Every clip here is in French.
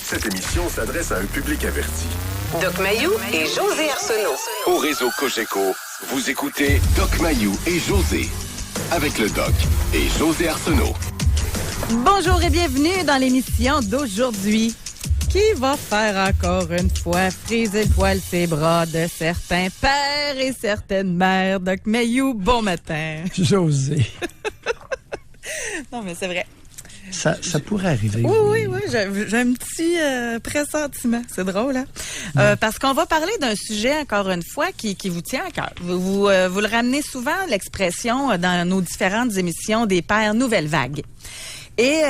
Cette émission s'adresse à un public averti. Doc Mayou et José Arsenault. Au réseau Cogeco, vous écoutez Doc Mayou et José. Avec le Doc et José Arsenault. Bonjour et bienvenue dans l'émission d'aujourd'hui qui va faire encore une fois friser le poil ses bras de certains pères et certaines mères. Doc Mayou, bon matin. José. Non, mais c'est vrai. Ça pourrait arriver. Oui, j'ai un petit pressentiment. C'est drôle, hein? Parce qu'on va parler d'un sujet, encore une fois, qui vous tient à cœur. Vous le ramenez souvent, l'expression, dans nos différentes émissions des pères nouvelle vague. Et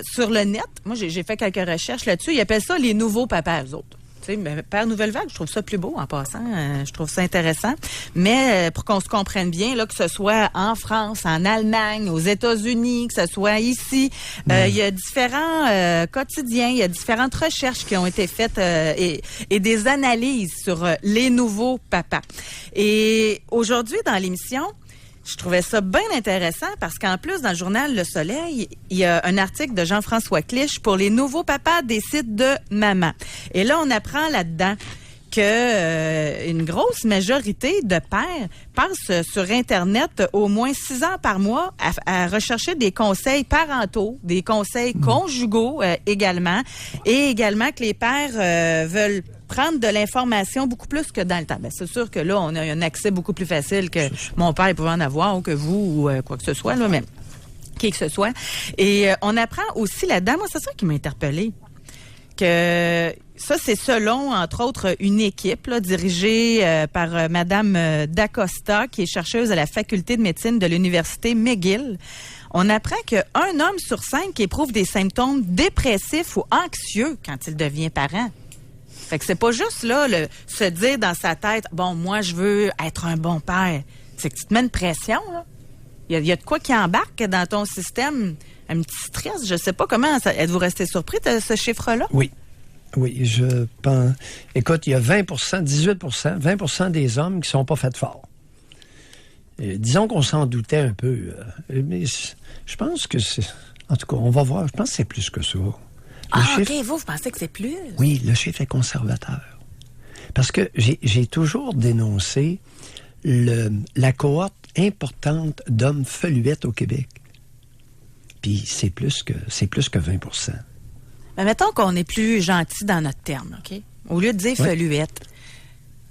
sur le net, moi, j'ai fait quelques recherches là-dessus. Ils appellent ça les nouveaux papas, eux autres. Tu sais, père nouvelle vague, je trouve ça plus beau en passant. Je trouve ça intéressant. Mais pour qu'on se comprenne bien, là, que ce soit en France, en Allemagne, aux États-Unis, que ce soit ici, il y a différents quotidiens, il y a différentes recherches qui ont été faites et des analyses sur les nouveaux papas. Et aujourd'hui, dans l'émission, je trouvais ça bien intéressant parce qu'en plus, dans le journal Le Soleil, il y a un article de Jean-François Clich pour les nouveaux papas des sites de maman. Et là, on apprend là-dedans que une grosse majorité de pères passent sur Internet au moins 6 heures par mois à rechercher des conseils parentaux, des conseils conjugaux également, et également que les pères veulent prendre de l'information beaucoup plus que dans le temps. Bien, c'est sûr que là, on a un accès beaucoup plus facile que mon père pouvait en avoir ou que vous ou quoi que ce soit, là, mais qui que ce soit. Et on apprend aussi là-dedans, moi, c'est ça qui m'a interpellée, que ça, c'est selon, entre autres, une équipe là, dirigée par Madame D'Acosta, qui est chercheuse à la faculté de médecine de l'Université McGill. On apprend qu'un homme sur 5 éprouve des symptômes dépressifs ou anxieux quand il devient parent. Fait que c'est pas juste là se dire dans sa tête, bon, moi, je veux être un bon père. C'est que tu te mets une pression, là. Il y a de quoi qui embarque dans ton système, un petit stress. Je sais pas comment. Êtes-vous resté surpris de ce chiffre-là? Oui, je pense. Écoute, il y a 20% des hommes qui sont pas faits forts. Disons qu'on s'en doutait un peu. Mais je pense que c'est... En tout cas, on va voir. Je pense que c'est plus que ça. OK, vous pensez que c'est plus? Oui, le chiffre est conservateur. Parce que j'ai toujours dénoncé la cohorte importante d'hommes feluettes au Québec. Puis c'est plus que 20%. Mais mettons qu'on est plus gentil dans notre terme, OK? Au lieu de dire feluette,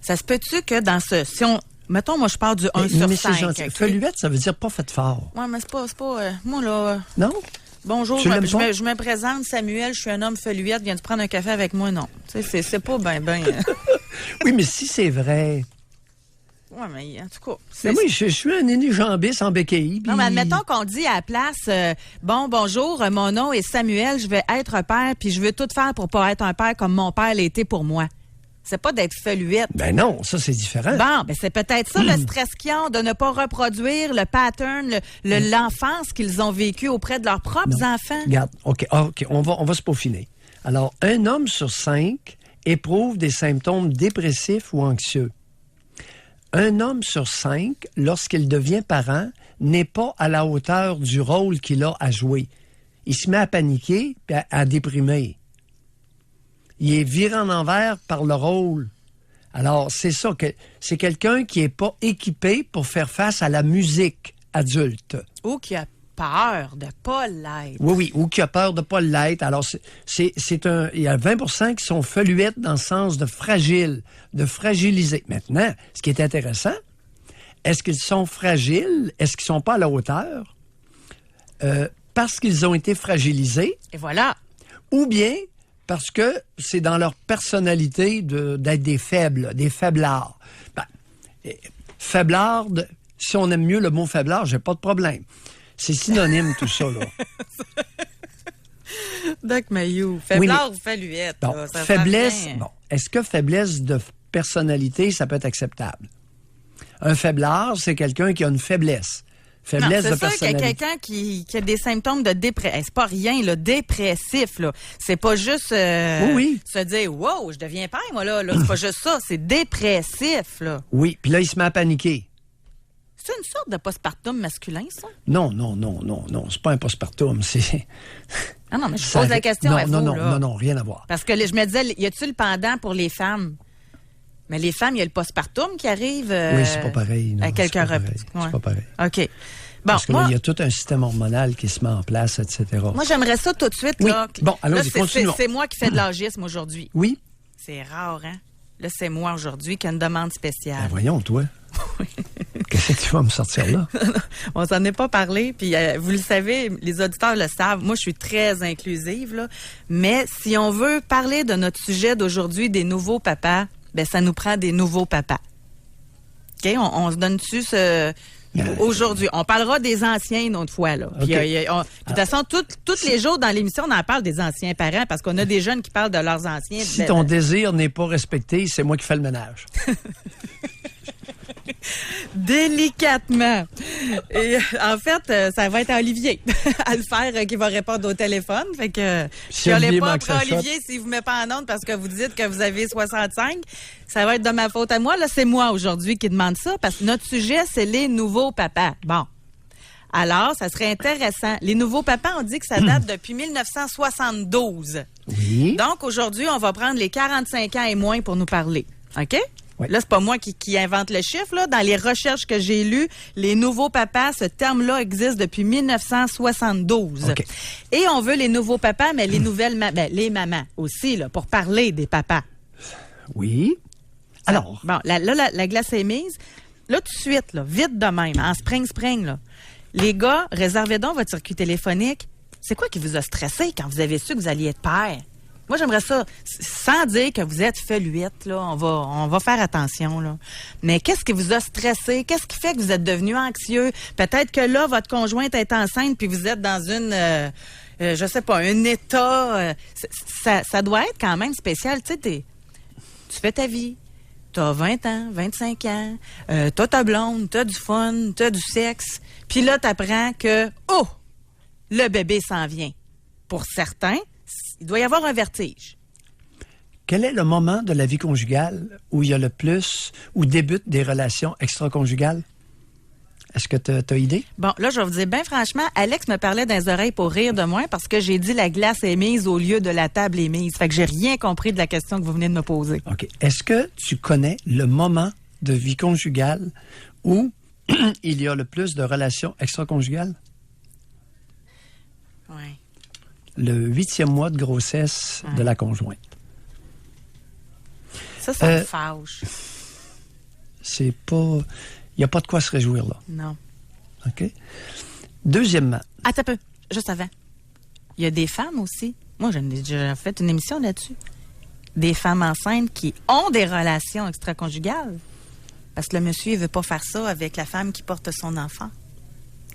ça se peut-tu que dans ce... Si on, mettons, moi, je parle du 1 sur 5. C'est gentil. Okay? Feluette, ça veut dire pas fait fort. Oui, mais c'est pas moi, là... Non? Bonjour, je me présente, Samuel, je suis un homme feluette, viens-tu prendre un café avec moi? Non. Tu sais, c'est pas ben... Oui, mais si c'est vrai... Oui, mais en tout cas... Mais oui, je suis un énujambiste en béquille. Non, mais admettons qu'on dit à la place, bonjour, mon nom est Samuel, je vais être un père, puis je veux tout faire pour pas être un père comme mon père l'a été pour moi. C'est pas d'être feluette. Ben non, ça, c'est différent. Bon, ben c'est peut-être ça, le stress qu'ils ont, de ne pas reproduire le pattern, l'enfance qu'ils ont vécue auprès de leurs propres enfants. Regarde, OK, on va se peaufiner. Alors, un homme sur 5 éprouve des symptômes dépressifs ou anxieux. Un homme sur 5, lorsqu'il devient parent, n'est pas à la hauteur du rôle qu'il a à jouer. Il se met à paniquer et à déprimer. Il est viré en envers par le rôle. Alors, c'est ça, que c'est quelqu'un qui n'est pas équipé pour faire face à la musique adulte. Ou qui a peur de ne pas l'être. Oui, ou qui a peur de ne pas l'être. Alors, il y a 20% qui sont feluettes dans le sens de fragile, de fragiliser. Maintenant, ce qui est intéressant, est-ce qu'ils sont fragiles? Est-ce qu'ils ne sont pas à la hauteur? Parce qu'ils ont été fragilisés. Et voilà. Ou bien parce que c'est dans leur personnalité d'être des faibles, des faiblards. Faiblard, si on aime mieux le mot faiblard, j'ai pas de problème. C'est synonyme tout ça, là. Doc Mayou, faiblard ou feluette? Bon, ça faiblesse, bon, est-ce que faiblesse de personnalité, ça peut être acceptable? Un faiblard, c'est quelqu'un qui a une faiblesse. Faiblesse de personnalité. C'est sûr qu'il y a quelqu'un qui a des symptômes de dépression. C'est pas rien, là, dépressif, là. C'est pas juste se dire, wow, je deviens père, moi, là. C'est pas juste ça, c'est dépressif, là. Oui, puis là, il se met à paniquer. C'est une sorte de postpartum masculin, ça? Non. C'est pas un postpartum. Ah non, mais je pose la question à vous, là. Non, rien à voir. Parce que je me disais, y a-t-il le pendant pour les femmes? Mais les femmes, il y a le postpartum qui arrive oui, c'est pas pareil. Non, à quelques repas. C'est pas pareil. OK. Bon, parce que là, il y a tout un système hormonal qui se met en place, etc. Moi, j'aimerais ça tout de suite. Oui. Là. Bon, allons-y, continuons. C'est moi qui fais de l'agisme aujourd'hui. Oui. C'est rare, hein? Là, c'est moi aujourd'hui qui a une demande spéciale. Ben voyons, toi. Qu'est-ce que tu vas me sortir là? On s'en est pas parlé, puis vous le savez, les auditeurs le savent, moi je suis très inclusive, là. Mais si on veut parler de notre sujet d'aujourd'hui, des nouveaux papas, ben ça nous prend des nouveaux papas. OK? On se donne-tu ce... Aujourd'hui, on parlera des anciens une autre fois. Là. Puis, okay. De toute façon, tous les jours dans l'émission, on en parle des anciens parents parce qu'on a des jeunes qui parlent de leurs anciens. Si ton désir n'est pas respecté, c'est moi qui fais le ménage. Délicatement. Et en fait, ça va être Olivier à le faire qui va répondre au téléphone. Fait que je n'allais pas après Olivier s'il vous met pas en onde parce que vous dites que vous avez 65. Ça va être de ma faute à moi. Là, c'est moi aujourd'hui qui demande ça parce que notre sujet, c'est les nouveaux papas. Bon. Alors, ça serait intéressant. Les nouveaux papas, on dit que ça date depuis 1972. Oui. Donc, aujourd'hui, on va prendre les 45 ans et moins pour nous parler. OK? Oui. Là, c'est pas moi qui invente le chiffre. Là. Dans les recherches que j'ai lues, les nouveaux papas, ce terme-là existe depuis 1972. Okay. Et on veut les nouveaux papas, mais les nouvelles les mamans aussi, là, pour parler des papas. Oui. Alors. Bon, la glace est mise. Là, tout de suite, là, vite de même, en spring, là. Les gars, réservez donc votre circuit téléphonique. C'est quoi qui vous a stressé quand vous avez su que vous alliez être père? Moi, j'aimerais ça, sans dire que vous êtes feluette, là, on va faire attention, là. Mais qu'est-ce qui vous a stressé? Qu'est-ce qui fait que vous êtes devenu anxieux? Peut-être que là, votre conjointe est enceinte puis vous êtes dans une, je sais pas, un état. Ça doit être quand même spécial. Tu sais, tu fais ta vie. T'as 20 ans, 25 ans, t'as ta blonde, t'as du fun, t'as du sexe. Puis là, t'apprends que, oh, le bébé s'en vient. Pour certains, il doit y avoir un vertige. Quel est le moment de la vie conjugale où il y a le plus, où débutent des relations extra-conjugales? Est-ce que tu as idée? Bon, là, je vais vous dire bien franchement, Alex me parlait dans les oreilles pour rire de moi parce que j'ai dit la glace est mise au lieu de la table est mise. Fait que j'ai rien compris de la question que vous venez de me poser. OK. Est-ce que tu connais le moment de vie conjugale où il y a le plus de relations extra-conjugales? Oui. Le 8e mois de grossesse de la conjointe. Ça me fâche. C'est pas... Il n'y a pas de quoi se réjouir, là. Non. OK? Deuxièmement... Attends un peu, juste avant. Il y a des femmes aussi. Moi, j'ai déjà fait une émission là-dessus. Des femmes enceintes qui ont des relations extra-conjugales. Parce que le monsieur ne veut pas faire ça avec la femme qui porte son enfant.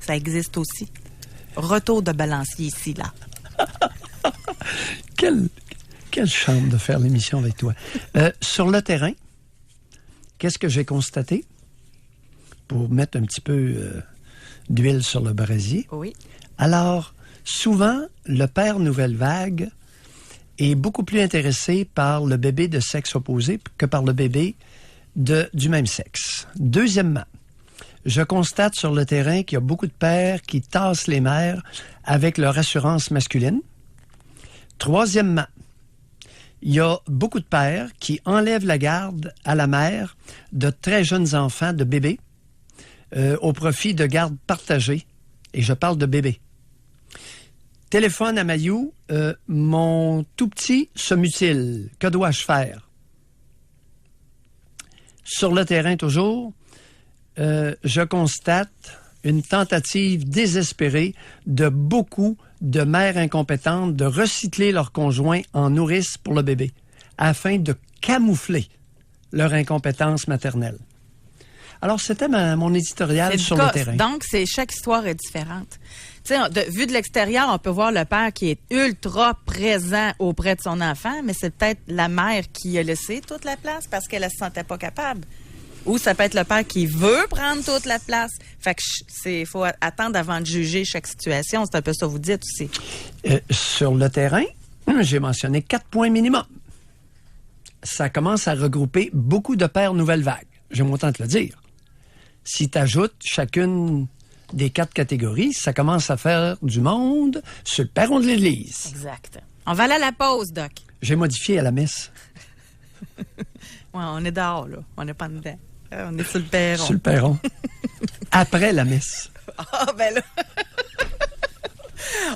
Ça existe aussi. Retour de balancier ici, là. Quelle chambre de faire l'émission avec toi. Sur le terrain, qu'est-ce que j'ai constaté? Pour mettre un petit peu d'huile sur le brasier. Oui. Alors, souvent, le père nouvelle vague est beaucoup plus intéressé par le bébé de sexe opposé que par le bébé du même sexe. Deuxièmement, je constate sur le terrain qu'il y a beaucoup de pères qui tassent les mères avec leur assurance masculine. Troisièmement, il y a beaucoup de pères qui enlèvent la garde à la mère de très jeunes enfants, de bébés, au profit de garde partagée. Et je parle de bébés. Téléphone à Mayou, mon tout petit se mutile. Que dois-je faire? Sur le terrain toujours, je constate une tentative désespérée de beaucoup de mères incompétentes de recycler leur conjoint en nourrice pour le bébé, afin de camoufler leur incompétence maternelle. Alors, c'était mon éditorial sur le terrain. Donc, chaque histoire est différente. Tu sais, vu de l'extérieur, on peut voir le père qui est ultra présent auprès de son enfant, mais c'est peut-être la mère qui a laissé toute la place parce qu'elle ne se sentait pas capable. Ou ça peut être le père qui veut prendre toute la place. Fait que faut attendre avant de juger chaque situation. C'est un peu ça que vous dites aussi. Sur le terrain, j'ai mentionné 4 points minimum. Ça commence à regrouper beaucoup de pères nouvelle vague. J'aime autant te le dire. Si tu ajoutes chacune des 4 catégories, ça commence à faire du monde sur le perron de l'église. Exact. On va aller à la pause, Doc. J'ai modifié à la messe. Ouais, on est dehors, là. On n'est pas dedans. On est sur le perron. Sur le perron. Après la messe. Ah, ben là.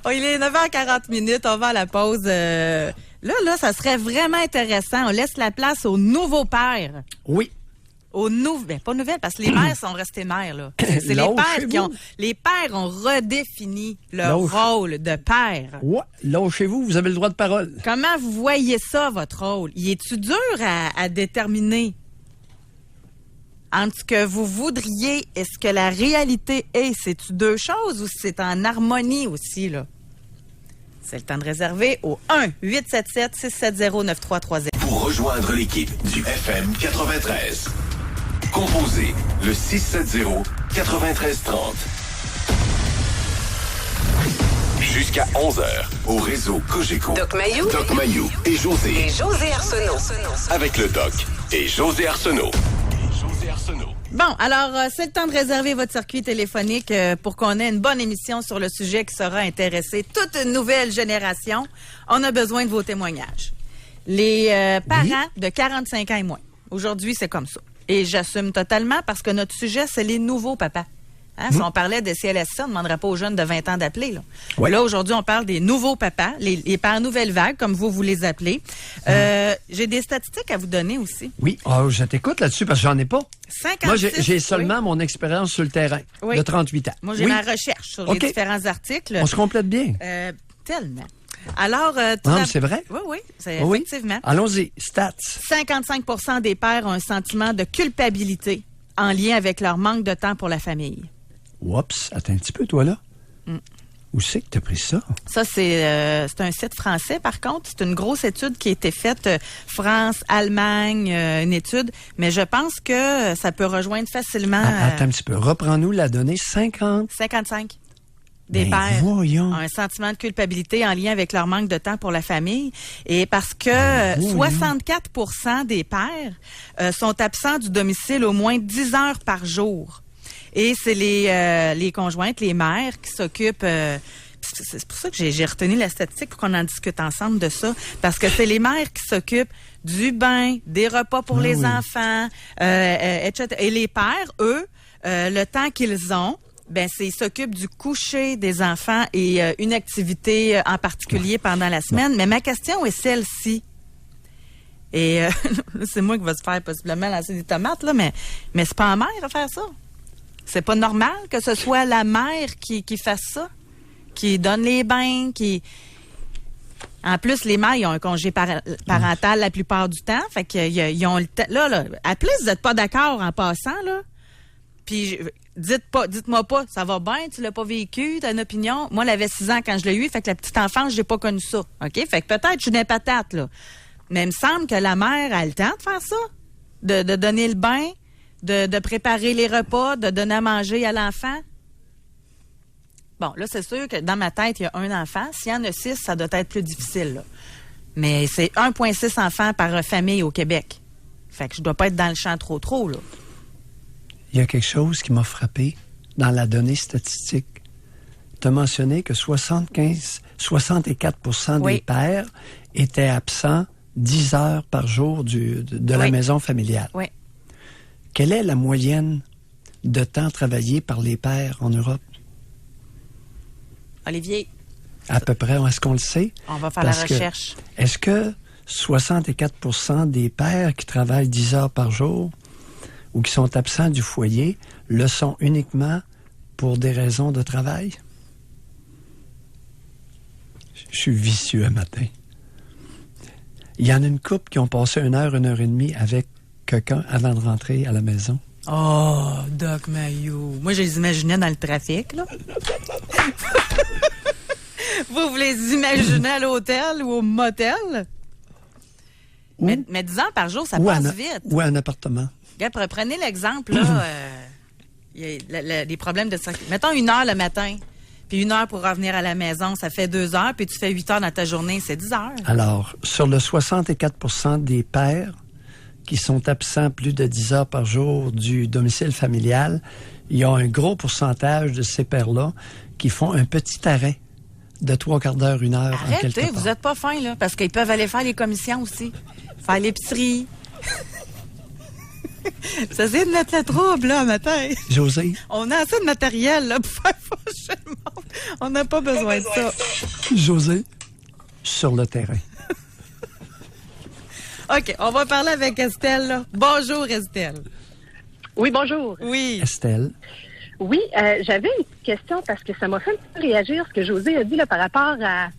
Oh, il est 9h40. On va à la pause. Là, ça serait vraiment intéressant. On laisse la place aux nouveaux pères. Oui. Aux nouvelles, pas nouvelles, parce que les mères sont restées mères, là. C'est les pères qui ont. Les pères ont redéfini leur rôle de père. Ouais, lâchez-vous, vous avez le droit de parole. Comment vous voyez ça, votre rôle? Y est-tu dur à déterminer entre ce que vous voudriez et ce que la réalité est? C'est-tu deux choses ou c'est en harmonie aussi, là? C'est le temps de réserver au 1-877-670-9330. Pour rejoindre l'équipe du FM 93, composez le 670-9330. Jusqu'à 11h, au réseau Cogeco. Doc Mayou et José. Et José Arsenault. Avec le Doc et José Arsenault. Bon, alors, c'est le temps de réserver votre circuit téléphonique pour qu'on ait une bonne émission sur le sujet qui sera intéresser toute une nouvelle génération. On a besoin de vos témoignages. Les parents de 45 ans et moins. Aujourd'hui, c'est comme ça. Et j'assume totalement parce que notre sujet, c'est les nouveaux papas. Hein? Si on parlait de CLSC, on ne demanderait pas aux jeunes de 20 ans d'appeler. Là, là aujourd'hui, on parle des nouveaux papas, les pères nouvelle vague, comme vous les appelez. J'ai des statistiques à vous donner aussi. Oui, je t'écoute là-dessus parce que j'en ai pas. 56, moi, j'ai seulement mon expérience sur le terrain de 38 ans. Moi, j'ai ma recherche sur les différents articles. On se complète bien. Tellement. Alors, non, c'est vrai? Oui, c'est effectivement. Allons-y, stats. 55% des pères ont un sentiment de culpabilité en lien avec leur manque de temps pour la famille. Oups, attends un petit peu, toi, là. Où c'est que tu as pris ça? Ça, c'est un site français, par contre. C'est une grosse étude qui a été faite France, Allemagne, une étude. Mais je pense que ça peut rejoindre facilement... Attends un petit peu. Reprends-nous la donnée. 55 des pères voyons. ont un sentiment de culpabilité en lien avec leur manque de temps pour la famille. Et parce que 64% des pères sont absents du domicile au moins 10 heures par jour. Et c'est les conjointes, les mères qui s'occupent... c'est pour ça que j'ai retenu la statistique pour qu'on en discute ensemble de ça. Parce que c'est les mères qui s'occupent du bain, des repas pour les enfants, etc. Et les pères, eux, le temps qu'ils ont, ils s'occupent du coucher des enfants et une activité en particulier pendant la semaine. Mais ma question est celle-ci. Et c'est moi qui va se faire possiblement lancer des tomates, là, mais c'est pas la mère à faire ça. C'est pas normal que ce soit la mère qui fasse ça, qui donne les bains, qui... En plus, les mères, ils ont un congé parental la plupart du temps. Fait qu'ils ont le temps... Là, à plus, vous n'êtes pas d'accord en passant, là. Puis, dites-moi pas, ça va bien, tu l'as pas vécu, t'as une opinion. Moi, elle avait 6 ans quand je l'ai eu, fait que la petite enfance, j'ai pas connu ça. OK? Fait que peut-être je suis des patates, là. Mais il me semble que la mère a le temps de faire ça. De donner le bain, de préparer les repas, de donner à manger à l'enfant. Bon, là, c'est sûr que dans ma tête, il y a un enfant. S'il y en a 6, ça doit être plus difficile, là. Mais c'est 1,6 enfants par famille au Québec. Fait que je dois pas être dans le champ trop, là. Il y a quelque chose qui m'a frappé dans la donnée statistique. Tu as mentionné que 64% des pères étaient absents 10 heures par jour de la maison familiale. Oui. Quelle est la moyenne de temps travaillé par les pères en Europe? Olivier. À peu près, est-ce qu'on le sait? On va faire la recherche. Est-ce que 64% des pères qui travaillent 10 heures par jour ou qui sont absents du foyer le sont uniquement pour des raisons de travail? Je suis vicieux un matin. Il y en a une couple qui ont passé 1 heure et demie avec quelqu'un avant de rentrer à la maison. Oh, Doc Mayou. Moi, je les imaginais dans le trafic, là. Vous les imaginez à l'hôtel ou au motel? Mais 10 heures par jour, ça passe vite. Ou à un appartement. Regarde, prenez l'exemple, là, les problèmes de circulation. Mettons 1 heure le matin, puis 1 heure pour revenir à la maison, ça fait 2 heures, puis tu fais 8 heures dans ta journée, c'est 10 heures. Alors, sur le 64% des pères qui sont absents plus de 10 heures par jour du domicile familial, il y a un gros pourcentage de ces pères-là qui font un petit arrêt de 3/4 d'heure, 1 heure. Arrêtez, vous êtes pas fin, là, parce qu'ils peuvent aller faire les commissions aussi, faire l'épicerie. Ça, c'est de mettre le trouble, là, matin. José? On a assez de matériel, là, pour faire fâcher le monde. On n'a pas besoin de ça. José, sur le terrain. OK, on va parler avec Estelle, là. Bonjour, Estelle. Oui, bonjour. Oui. Estelle? Oui, j'avais une petite question parce que ça m'a fait un petit peu réagir ce que José a dit là, par rapport à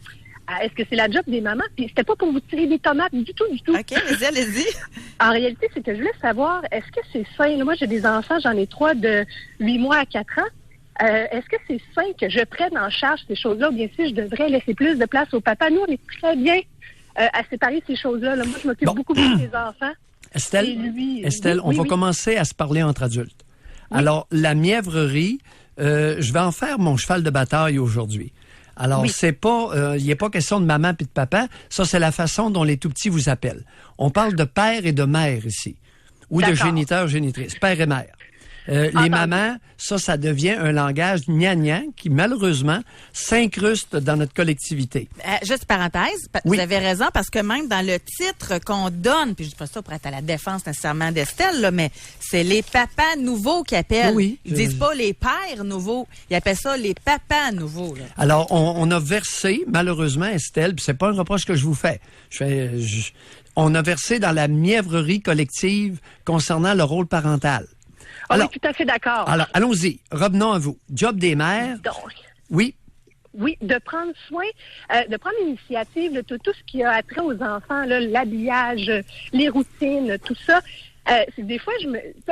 est-ce que c'est la job des mamans? Puis c'était pas pour vous tirer des tomates du tout. OK, allez-y. En réalité, c'est que je voulais savoir, est-ce que c'est sain? Là, moi, j'ai des enfants, j'en ai 3 de 8 mois à 4 ans. Est-ce que c'est sain que je prenne en charge ces choses-là? Ou bien sûr, je devrais laisser plus de place au papa. Nous, on est très bien à séparer ces choses-là. Là, moi, je m'occupe beaucoup des enfants. Estelle, lui, on va commencer à se parler entre adultes. Oui. Alors, la mièvrerie, je vais en faire mon cheval de bataille aujourd'hui. Alors, c'est pas, il n'est pas question de maman puis de papa. Ça, c'est la façon dont les tout-petits vous appellent. On parle de père et de mère ici. Ou de géniteur, génitrice. Père et mère. Les mamans, ça devient un langage gnangnan qui, malheureusement, s'incruste dans notre collectivité. Juste parenthèse, vous avez raison, parce que même dans le titre qu'on donne, puis je dis pas ça pour être à la défense nécessairement d'Estelle, là, mais c'est les papas nouveaux qui appellent. Oui, ils disent pas les pères nouveaux, ils appellent ça les papas nouveaux. Là. Alors, on a versé, malheureusement, Estelle, puis c'est pas un reproche que je vous fais. On a versé dans la mièvrerie collective concernant le rôle parental. Alors, oui, tout à fait d'accord. Alors, allons-y. Revenons à vous. Job des mères. Donc, oui. Oui, de prendre soin, de prendre l'initiative de tout ce qui a attrait aux enfants, là, l'habillage, les routines, tout ça. Des fois,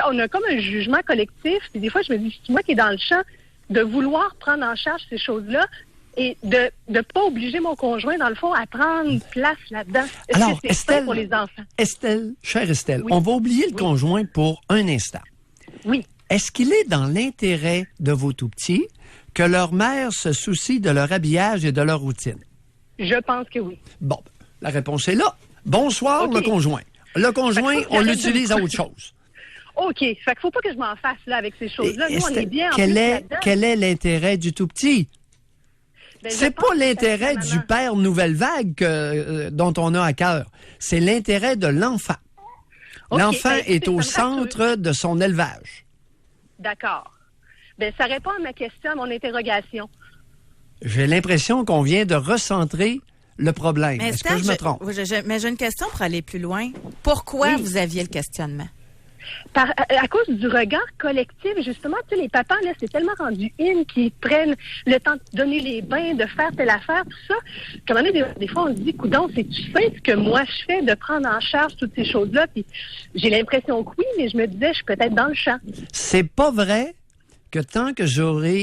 on a comme un jugement collectif, puis des fois, je me dis, c'est moi qui est dans le champ, de vouloir prendre en charge ces choses-là et de ne pas obliger mon conjoint, dans le fond, à prendre place là-dedans. Alors, c'est Estelle, pour les enfants? Estelle, chère Estelle, on va oublier le conjoint pour un instant. Oui. Est-ce qu'il est dans l'intérêt de vos tout-petits que leur mère se soucie de leur habillage et de leur routine? Je pense que oui. Bon, la réponse est là. Bonsoir, le conjoint. Le conjoint, on l'utilise à autre chose. OK. Fait qu'il faut pas que je m'en fasse là avec ces choses-là. Nous, on est bien en quel est l'intérêt du tout-petit? Ben, c'est pas l'intérêt du père nouvelle vague dont on a à cœur. C'est l'intérêt de l'enfant. Okay, l'enfant est au centre de son élevage. D'accord. Ben, ça répond à ma question, à mon interrogation. J'ai l'impression qu'on vient de recentrer le problème. Est-ce que je me trompe? Mais j'ai une question pour aller plus loin. Pourquoi vous aviez le questionnement? À cause du regard collectif, justement, tu sais, les papas, là, c'est tellement rendu in qu'ils prennent le temps de donner les bains, de faire telle affaire, tout ça. Comme des fois, on se dit, coudonc, c'est-tu fait ce que moi je fais de prendre en charge toutes ces choses-là? Puis j'ai l'impression que oui, mais je me disais, je suis peut-être dans le champ. C'est pas vrai que tant que je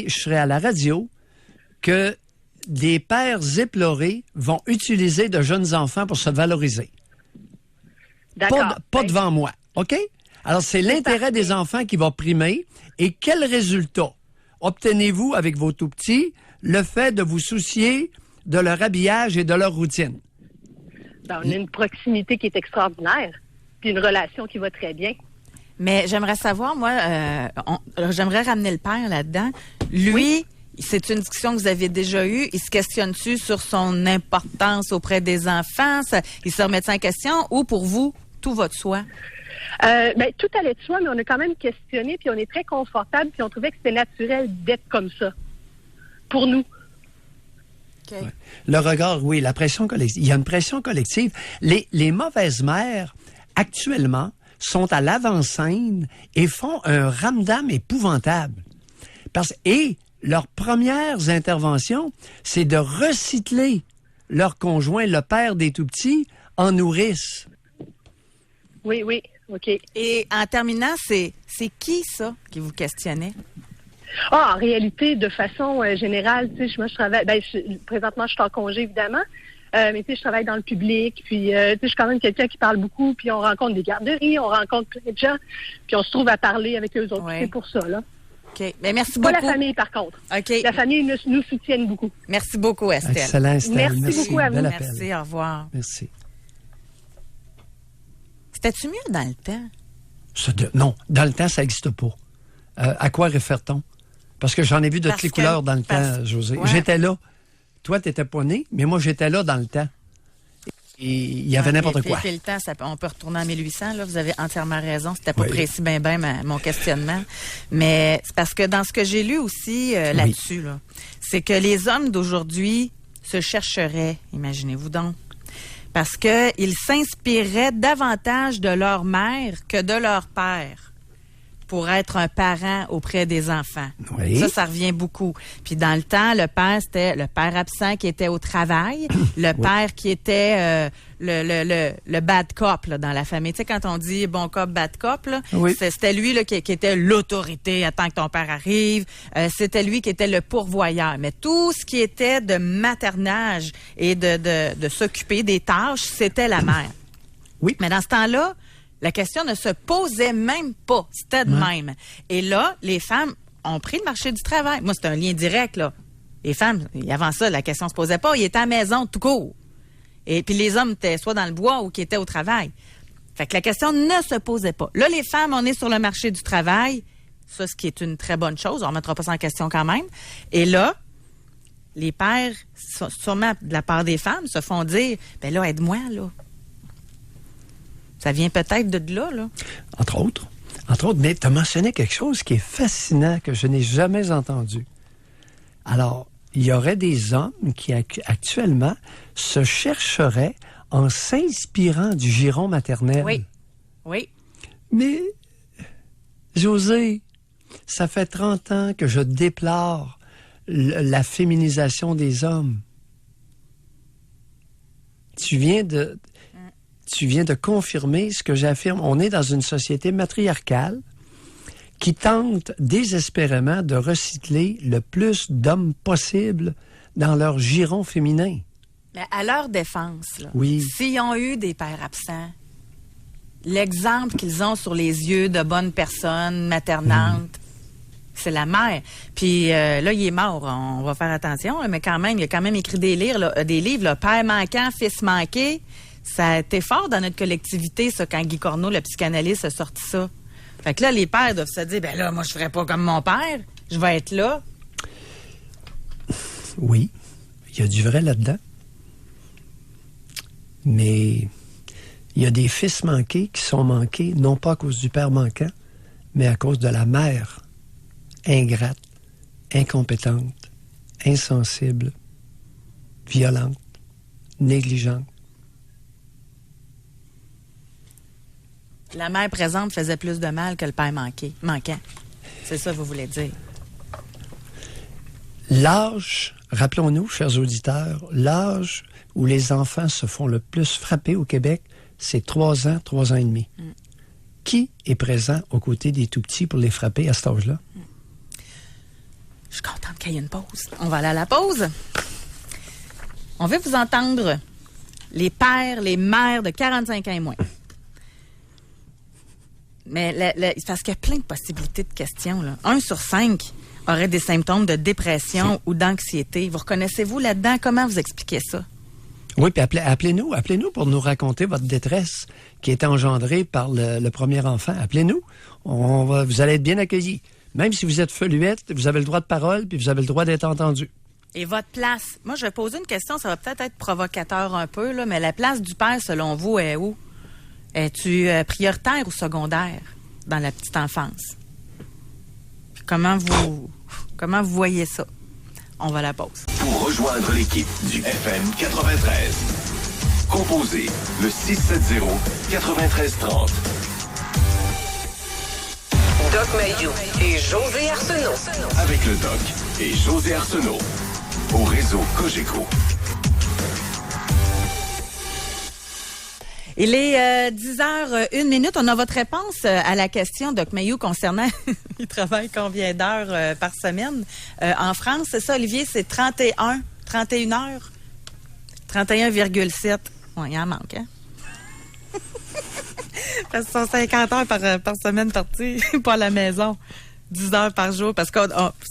serai à la radio, que des pères éplorés vont utiliser de jeunes enfants pour se valoriser. D'accord. Pas devant moi, OK? Alors, c'est l'intérêt des enfants qui va primer. Et quel résultat obtenez-vous avec vos tout-petits? Le fait de vous soucier de leur habillage et de leur routine. Ben, on a une proximité qui est extraordinaire, puis une relation qui va très bien. Mais j'aimerais savoir, moi, j'aimerais ramener le père là-dedans. Lui, c'est une discussion que vous avez déjà eue. Il se questionne-tu sur son importance auprès des enfants? Il se remet en question? Ou pour vous, tout va de soi? Ben, tout allait de soi, mais on a quand même questionné, puis on est très confortable, puis on trouvait que c'était naturel d'être comme ça. Pour nous. Okay. Ouais. Le regard, oui, la pression collective. Il y a une pression collective. Les mauvaises mères, actuellement, sont à l'avant-scène et font un ramdam épouvantable. Et leurs premières interventions, c'est de recycler leur conjoint, le père des tout-petits, en nourrice. Oui, oui. OK. Et en terminant, c'est qui, ça, qui vous questionnait? En réalité, de façon générale, tu sais, moi, je travaille... présentement, je suis en congé, évidemment, mais tu sais, je travaille dans le public, puis tu sais, je suis quand même quelqu'un qui parle beaucoup, puis on rencontre des garderies, on rencontre plein de gens, puis on se trouve à parler avec eux autres. Ouais. C'est pour ça, là. OK. Mais merci beaucoup. Pas la famille, par contre. OK. La famille nous soutienne beaucoup. Merci beaucoup, Estelle. Excellent, Estelle. Merci beaucoup à vous. Merci, au revoir. Merci. C'était-tu mieux dans le temps? Non, dans le temps, ça n'existe pas. À quoi réfère-t-on? Parce que j'en ai vu de toutes les couleurs dans le temps, José. Ouais. J'étais là. Toi, tu n'étais pas né, mais moi, j'étais là dans le temps. Et il y avait n'importe quoi. Puis le temps, on peut retourner en 1800, là, vous avez entièrement raison. C'était pas précis mon questionnement. Mais c'est parce que dans ce que j'ai lu aussi là-dessus, là, c'est que les hommes d'aujourd'hui se chercheraient, imaginez-vous donc, parce qu'ils s'inspireraient davantage de leur mère que de leur père pour être un parent auprès des enfants. Oui. Ça revient beaucoup. Puis dans le temps, le père, c'était le père absent qui était au travail, le père qui était le bad cop là, dans la famille. Tu sais, quand on dit bon cop, bad cop, là, c'était lui là, qui était l'autorité. Attends que ton père arrive. C'était lui qui était le pourvoyeur. Mais tout ce qui était de maternage et de s'occuper des tâches, c'était la mère. Oui. Mais dans ce temps-là, la question ne se posait même pas. C'était de même. Et là, les femmes ont pris le marché du travail. Moi, c'est un lien direct, là. Les femmes, avant ça, la question ne se posait pas. Ils étaient à la maison tout court. Et puis les hommes étaient soit dans le bois ou qui étaient au travail. Fait que la question ne se posait pas. Là, les femmes, on est sur le marché du travail. Ça, ce qui est une très bonne chose. On ne remettra pas ça en question quand même. Et là, les pères, sûrement de la part des femmes, se font dire, ben là, aide-moi, là. Ça vient peut-être de là, là. Entre autres, mais tu as mentionné quelque chose qui est fascinant, que je n'ai jamais entendu. Alors, il y aurait des hommes qui, actuellement, se chercheraient en s'inspirant du giron maternel. Oui. Mais, José, ça fait 30 ans que je déplore la féminisation des hommes. Tu viens de confirmer ce que j'affirme. On est dans une société matriarcale qui tente désespérément de recycler le plus d'hommes possible dans leur giron féminin. Mais à leur défense, là, oui. S'ils ont eu des pères absents, l'exemple qu'ils ont sur les yeux de bonnes personnes maternantes, c'est la mère. Puis là, il est mort. On va faire attention, là, mais quand même, il a quand même écrit des livres, là, Père manquant, fils manqué. Ça a été fort dans notre collectivité, ça, quand Guy Corneau, le psychanalyste, a sorti ça. Fait que là, les pères doivent se dire, ben là, moi, je ferais pas comme mon père. Je vais être là. Oui, il y a du vrai là-dedans. Mais il y a des fils manqués qui sont manqués, non pas à cause du père manquant, mais à cause de la mère ingrate, incompétente, insensible, violente, négligente. La mère présente faisait plus de mal que le père manquant. C'est ça que vous voulez dire. L'âge, rappelons-nous, chers auditeurs, l'âge où les enfants se font le plus frapper au Québec, c'est 3 ans, 3 ans et demi. Qui est présent aux côtés des tout-petits pour les frapper à cet âge-là? Je suis contente qu'il y ait une pause. On va aller à la pause. On veut vous entendre, les pères, les mères de 45 ans et moins. Mais parce qu'il y a plein de possibilités de questions, là. 1 sur 5 aurait des symptômes de dépression ou d'anxiété. Vous reconnaissez-vous là-dedans? Comment vous expliquez ça? Oui, puis appelez-nous pour nous raconter votre détresse qui est engendrée par le premier enfant. Appelez-nous. Vous allez être bien accueillis. Même si vous êtes feluette, vous avez le droit de parole puis vous avez le droit d'être entendu. Et votre place? Moi, je vais poser une question, ça va peut-être être provocateur un peu, là, mais la place du père, selon vous, est où? Es-tu prioritaire ou secondaire dans la petite enfance? Puis comment vous voyez ça? On va à la pause. Pour rejoindre l'équipe du FM 93, composez le 670-9330. Doc Mayou et José Arsenault. Avec le Doc et José Arsenault. Au réseau Cogeco. Il est 10h01. On a votre réponse à la question, Doc Mayou, concernant il travaille combien d'heures par semaine en France. C'est ça, Olivier, c'est 31 heures. 31,7. Ouais, il en manque, hein? Parce que 150 heures par semaine partie, pas à la maison. 10 heures par jour. Parce que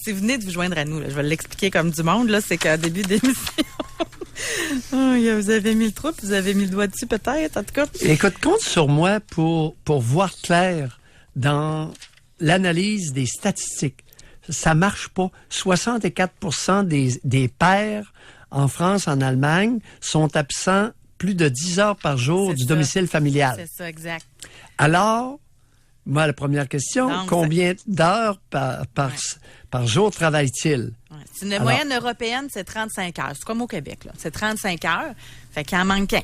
si vous venez de vous joindre à nous, là, je vais l'expliquer comme du monde, là, c'est qu'au début d'émission, Oh, vous avez mis le trou, puis vous avez mis le doigt dessus peut-être, en tout cas. Écoute, compte sur moi pour voir clair dans l'analyse des statistiques. Ça marche pas. 64% des pères en France, en Allemagne, sont absents plus de 10 heures par jour du domicile familial. C'est ça, exact. Alors, moi, la première question, donc, combien d'heures par jour travaille-t-il? Ouais. C'est une moyenne européenne, c'est 35 heures. C'est comme au Québec, là. C'est 35 heures, fait qu'il en manque 15.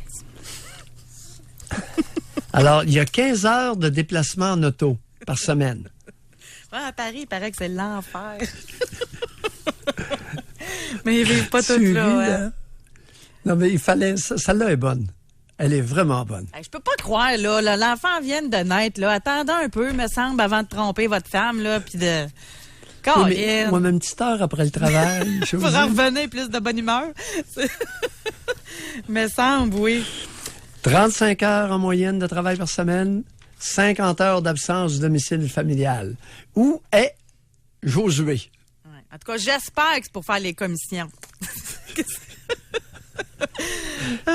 Alors, il y a 15 heures de déplacement en auto par semaine. Ouais, à Paris, il paraît que c'est l'enfer. Mais ils vivent pas tout là. Hein? Non, mais il fallait... Celle-là est bonne. Elle est vraiment bonne. Hey, je peux pas croire, là l'enfant vient de naître, là. Attendez un peu, me semble, avant de tromper votre femme, là, puis de... Oui, moi, même une petite heure après le travail. Pour en revenir plus de bonne humeur. Me semble, oui. 35 heures en moyenne de travail par semaine, 50 heures d'absence du domicile familial. Où est Josué? Ouais. En tout cas, j'espère que c'est pour faire les commissions.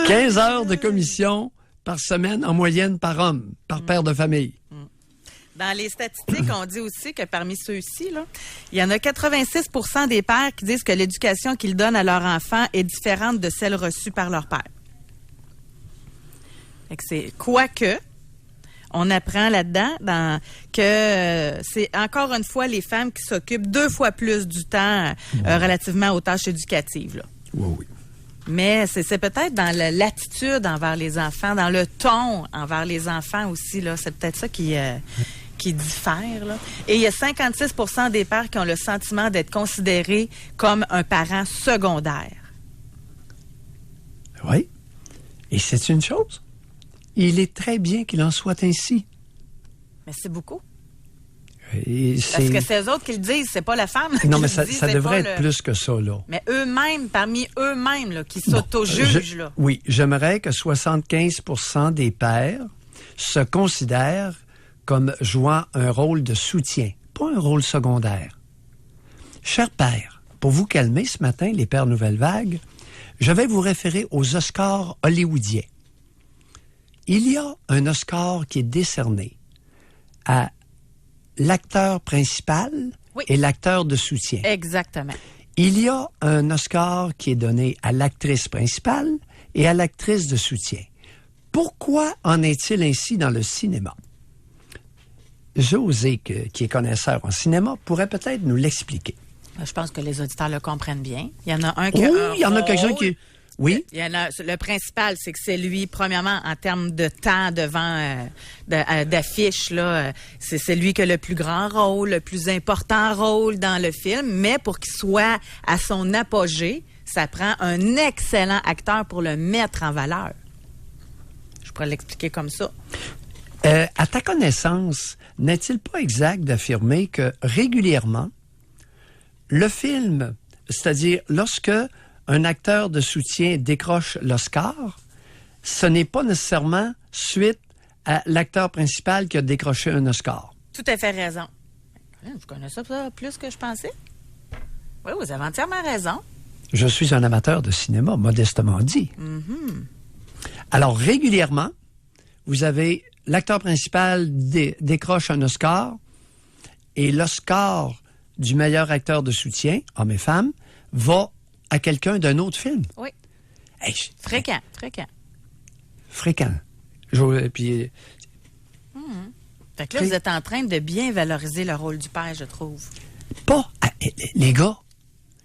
15 heures de commission par semaine en moyenne par homme, par père de famille. Dans les statistiques, on dit aussi que parmi ceux-ci, là, il y en a 86% des pères qui disent que l'éducation qu'ils donnent à leur enfant est différente de celle reçue par leur père. Fait que c'est quoique, on apprend là-dedans que c'est encore une fois les femmes qui s'occupent 2 fois plus du temps relativement aux tâches éducatives. Là. Oui. Mais c'est peut-être dans l'attitude envers les enfants, dans le ton envers les enfants aussi. Là, c'est peut-être ça qui diffère. Là. Et il y a 56% des pères qui ont le sentiment d'être considérés comme un parent secondaire. Oui. Et c'est une chose. Il est très bien qu'il en soit ainsi. Mais c'est beaucoup. Parce que c'est eux autres qui le disent, c'est pas la femme. Non, mais ça devrait être plus que ça, là. Mais eux-mêmes, parmi eux-mêmes, là, qui s'auto-jugent, là. Oui, j'aimerais que 75% des pères se considèrent comme jouant un rôle de soutien, pas un rôle secondaire. Chers pères, pour vous calmer ce matin, les pères Nouvelle Vague, je vais vous référer aux Oscars hollywoodiens. Il y a un Oscar qui est décerné à l'acteur principal et l'acteur de soutien. Exactement. Il y a un Oscar qui est donné à l'actrice principale et à l'actrice de soutien. Pourquoi en est-il ainsi dans le cinéma? José, qui est connaisseur en cinéma, pourrait peut-être nous l'expliquer. Je pense que les auditeurs le comprennent bien. Il y en a un qui il y en a quelqu'un qui... Oui. Il y en a, le principal, c'est que c'est lui, premièrement, en termes de temps devant d'affiche, là, c'est lui qui a le plus grand rôle, le plus important rôle dans le film, mais pour qu'il soit à son apogée, ça prend un excellent acteur pour le mettre en valeur. Je pourrais l'expliquer comme ça. À ta connaissance, n'est-il pas exact d'affirmer que régulièrement, le film, c'est-à-dire lorsque un acteur de soutien décroche l'Oscar, ce n'est pas nécessairement suite à l'acteur principal qui a décroché un Oscar. Tout à fait raison. Vous connaissez ça plus que je pensais? Oui, vous avez entièrement raison. Je suis un amateur de cinéma, modestement dit. Mm-hmm. Alors, régulièrement, vous avez l'acteur principal décroche un Oscar et l'Oscar du meilleur acteur de soutien, homme et femme, va à quelqu'un d'un autre film. Oui. Hey, fréquent. Puis, Fait que là, vous êtes en train de bien valoriser le rôle du père, je trouve. Pas, les gars,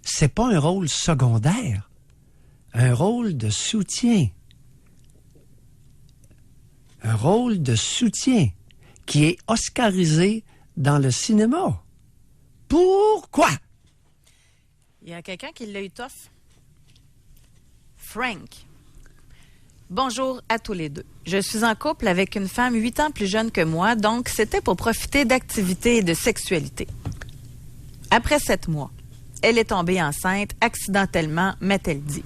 c'est pas un rôle secondaire. Un rôle de soutien. Un rôle de soutien qui est oscarisé dans le cinéma. Pourquoi? Il y a quelqu'un qui l'a eu tough. Frank. Bonjour à tous les deux. Je suis en couple avec une femme 8 ans plus jeune que moi, donc c'était pour profiter d'activités et de sexualité. Après 7 mois, elle est tombée enceinte, accidentellement, m'a-t-elle dit.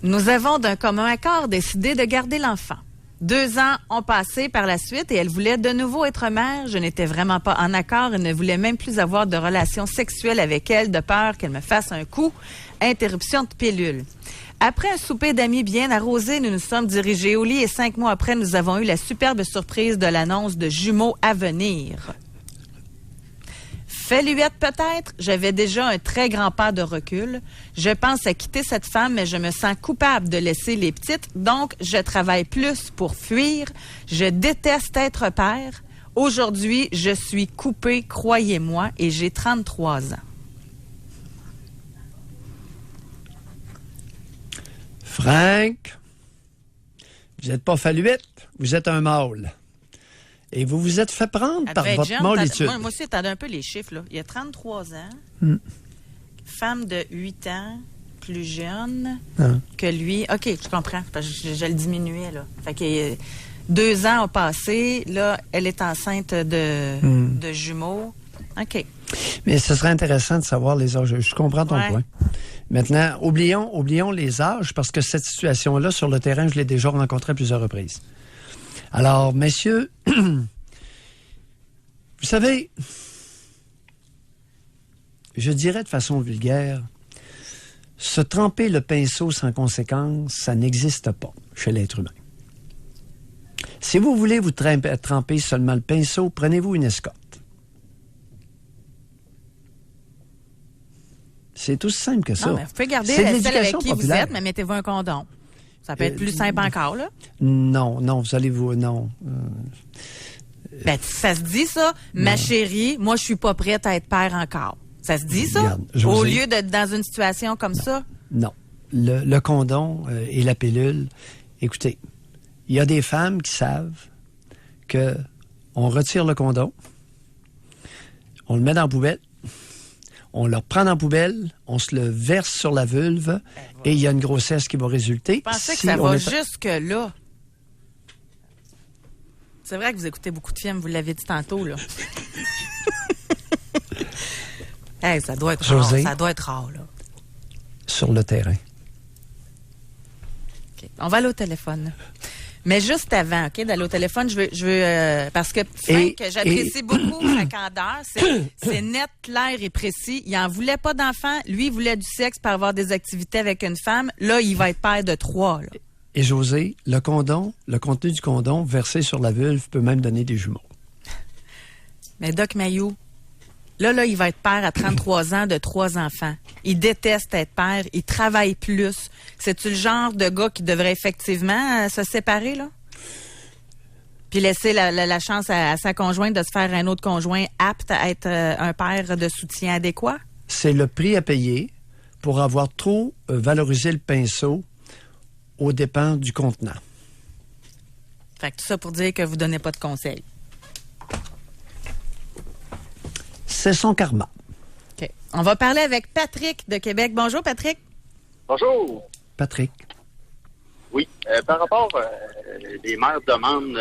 Nous avons d'un commun accord décidé de garder l'enfant. 2 ans ont passé par la suite et elle voulait de nouveau être mère. Je n'étais vraiment pas en accord et ne voulais même plus avoir de relations sexuelles avec elle de peur qu'elle me fasse un coup. Interruption de pilule. Après un souper d'amis bien arrosé, nous nous sommes dirigés au lit et 5 mois après, nous avons eu la superbe surprise de l'annonce de jumeaux à venir. Feluette peut-être, j'avais déjà un très grand pas de recul. Je pense à quitter cette femme, mais je me sens coupable de laisser les petites, donc je travaille plus pour fuir. Je déteste être père. Aujourd'hui, je suis coupée, croyez-moi, et j'ai 33 ans. Frank, vous n'êtes pas Feluette, vous êtes un mâle. Et vous vous êtes fait prendre Elle par devait être votre jeune, mollitude. Moi aussi, t'as un peu les chiffres, là. Il y a 33 ans, femme de 8 ans, plus jeune que lui. OK, je comprends, parce que je le diminuais, là. Fait que 2 ans ont passé, là, elle est enceinte de jumeaux. OK. Mais ce serait intéressant de savoir les âges. Je comprends ton point. Maintenant, oublions les âges, parce que cette situation-là, sur le terrain, je l'ai déjà rencontrée à plusieurs reprises. Alors, messieurs, vous savez, je dirais de façon vulgaire, se tremper le pinceau sans conséquence, ça n'existe pas chez l'être humain. Si vous voulez vous tremper seulement le pinceau, prenez-vous une escorte. C'est aussi simple que ça. Non, mais vous pouvez garder C'est de celle avec l'éducation qui populaire. vous êtes, mais mettez-vous un condom. Ça peut être plus simple encore, là. Non, vous allez vous... Non. Ben, ça se dit, ça. Ma chérie, moi, je suis pas prête à être père encore. Ça se dit, ça? Regarde, Au Josée. lieu d'être dans une situation comme ça? Non. Le condom et la pilule, écoutez, il y a des femmes qui savent que on retire le condom, on le met dans la poubelle, on le prend dans la poubelle, on se le verse sur la vulve et il y a une grossesse qui va résulter. Je pensais que si ça on va est- jusque-là. C'est vrai que vous écoutez beaucoup de films, vous l'avez dit tantôt, là. Hey, ça doit être rare, Josée. ça doit être rare, là. Sur le terrain. OK. On va aller au téléphone. Mais juste avant, OK, d'aller au téléphone, je veux parce que Frank, j'apprécie beaucoup sa candeur. C'est net, clair et précis. Il en voulait pas d'enfant. Lui, il voulait du sexe pour avoir des activités avec une femme. Là, il va être père de 3, là. Et José, le contenu du condom versé sur la vulve peut même donner des jumeaux. Mais Doc Mayou, là, il va être père à 33 ans de 3 enfants. Il déteste être père. Il travaille plus. C'est-tu le genre de gars qui devrait effectivement se séparer, là? Puis laisser la chance à sa conjointe de se faire un autre conjoint apte à être un père de soutien adéquat? C'est le prix à payer pour avoir trop valorisé le pinceau aux dépens du contenant. Fait que tout ça pour dire que vous donnez pas de conseils. C'est son karma. OK. On va parler avec Patrick de Québec. Bonjour, Patrick. Bonjour. Patrick. Oui, par rapport, les mères demandent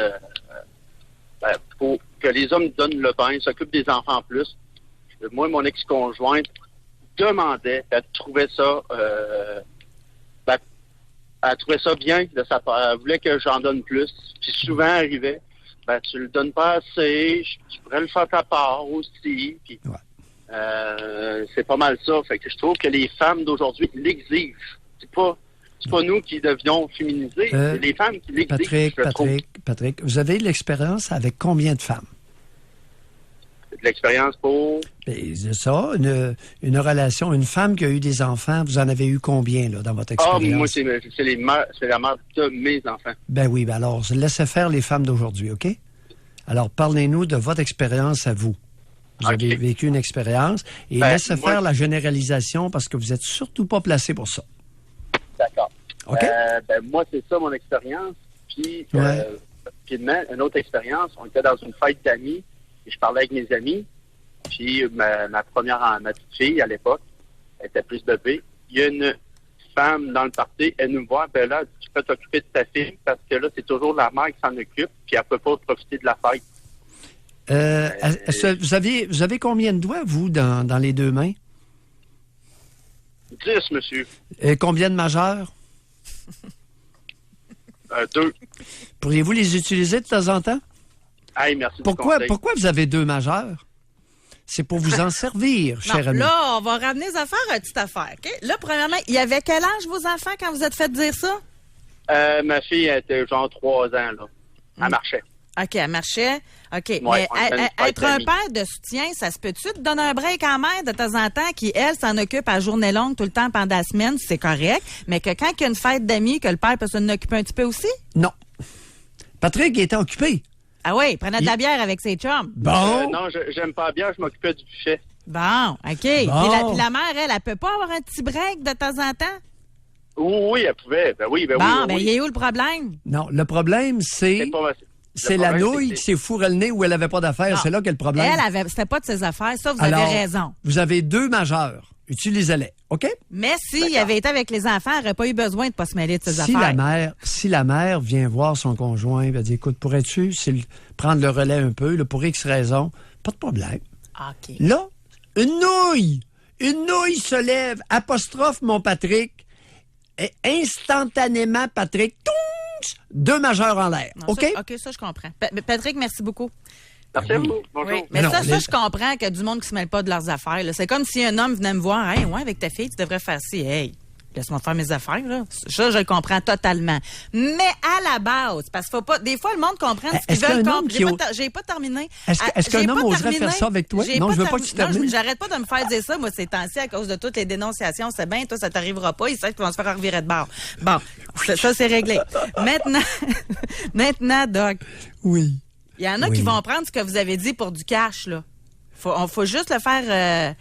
pour que les hommes donnent le bain, s'occupent des enfants plus. Moi, mon ex-conjointe demandait, elle trouvait ça, elle trouvait ça bien de sa part. Elle voulait que j'en donne plus. Puis souvent arrivait, tu le donnes pas assez, tu pourrais le faire ta part aussi. Puis, c'est pas mal ça. Fait que je trouve que les femmes d'aujourd'hui l'exigent. C'est pas nous qui devions féminiser, c'est les femmes qui l'exigent. Patrick, vous avez de l'expérience avec combien de femmes? De l'expérience pour... Ben, c'est ça, une relation, une femme qui a eu des enfants, vous en avez eu combien là, dans votre expérience? moi, c'est la mère de mes enfants. Ben oui, ben alors, laissez faire les femmes d'aujourd'hui, OK? Alors, parlez-nous de votre expérience à vous. Vous avez vécu une expérience et laissez faire la généralisation parce que vous n'êtes surtout pas placé pour ça. D'accord. OK? Moi, c'est ça mon expérience. Puis, rapidement, une autre expérience, on était dans une fête d'amis. Et je parlais avec mes amis, puis ma petite fille, à l'époque, elle était plus bébé. Il y a une femme dans le party, elle nous voit, là, tu peux t'occuper de ta fille, parce que là, c'est toujours la mère qui s'en occupe, puis elle peut pas profiter de la fête. Vous avez combien de doigts, vous, dans les deux mains? 10, monsieur. Et combien de majeurs? 2. Pourriez-vous les utiliser de temps en temps? Hey, merci Pourquoi vous avez 2 majeurs? C'est pour vous en servir, Non, cher ami. là, on va ramener les affaires à une petite affaire. OK? Là, premièrement, il y avait quel âge vos enfants quand vous êtes fait dire ça? Ma fille était genre 3 ans, là. Elle marchait. OK, elle marchait. OK. Ouais, Mais on était une fête être un d'amis. père de soutien, ça se peut-tu te donner un break en mère de temps en temps qui, elle, s'en occupe à journée longue tout le temps pendant la semaine, c'est correct. Mais que quand il y a une fête d'amis, que le père peut s'en occuper un petit peu aussi? Non. Patrick était occupé. Ah oui, prenait de la bière avec ses chums. Bon. Non, j'aime pas bien, je m'occupais du buffet. Bon, OK. Bon. Puis la mère, elle peut pas avoir un petit break de temps en temps? Oui, elle pouvait. Ben oui. Bon, ben, oui. il est où le problème? Non, le problème, c'est la problème, nouille c'est- qui s'est fourré le nez où elle n'avait pas d'affaires. Non. C'est là qu'est le problème. C'était pas de ses affaires. Ça, vous Alors, avez raison. Vous avez 2 majeurs. Utilisez-les, OK? Mais s'il avait été avec les enfants, elle n'aurait pas eu besoin de pas se mêler de ses Si affaires. la mère vient voir son conjoint, elle dit, écoute, pourrais-tu prendre le relais un peu, là, pour X raison, pas de problème. OK. Là, une nouille se lève, apostrophe mon Patrick, et instantanément, Patrick, 2 majeurs en l'air, Non, OK? Ça, OK, ça, je comprends. Patrick, merci beaucoup. Merci à vous. Bonjour. Oui, mais Non, ça, je comprends qu'il y a du monde qui se mêle pas de leurs affaires. là. C'est comme si un homme venait me voir, hey, ouais, avec ta fille, tu devrais faire ci. Hey, laisse-moi faire mes affaires. Là. Ça, je le comprends totalement. Mais à la base, parce qu'il faut pas. Des fois, le monde comprend ce qu'ils Est-ce veulent qu'un homme comprendre. qui J'ai pas terminé. Est-ce qu'un J'ai homme pas oserait terminé. faire ça avec toi? J'ai Non, je veux pas que termi- tu termines. Non, j'arrête pas de me faire dire ça, moi, ces temps-ci, à cause de toutes les dénonciations. C'est bien, toi, ça t'arrivera pas. Ils savent qu'ils vont se faire revirer de bord. Bon, ça c'est réglé. Maintenant, Doc. Oui. Il y en a Oui. qui vont prendre ce que vous avez dit pour du cash, là. Faut juste le faire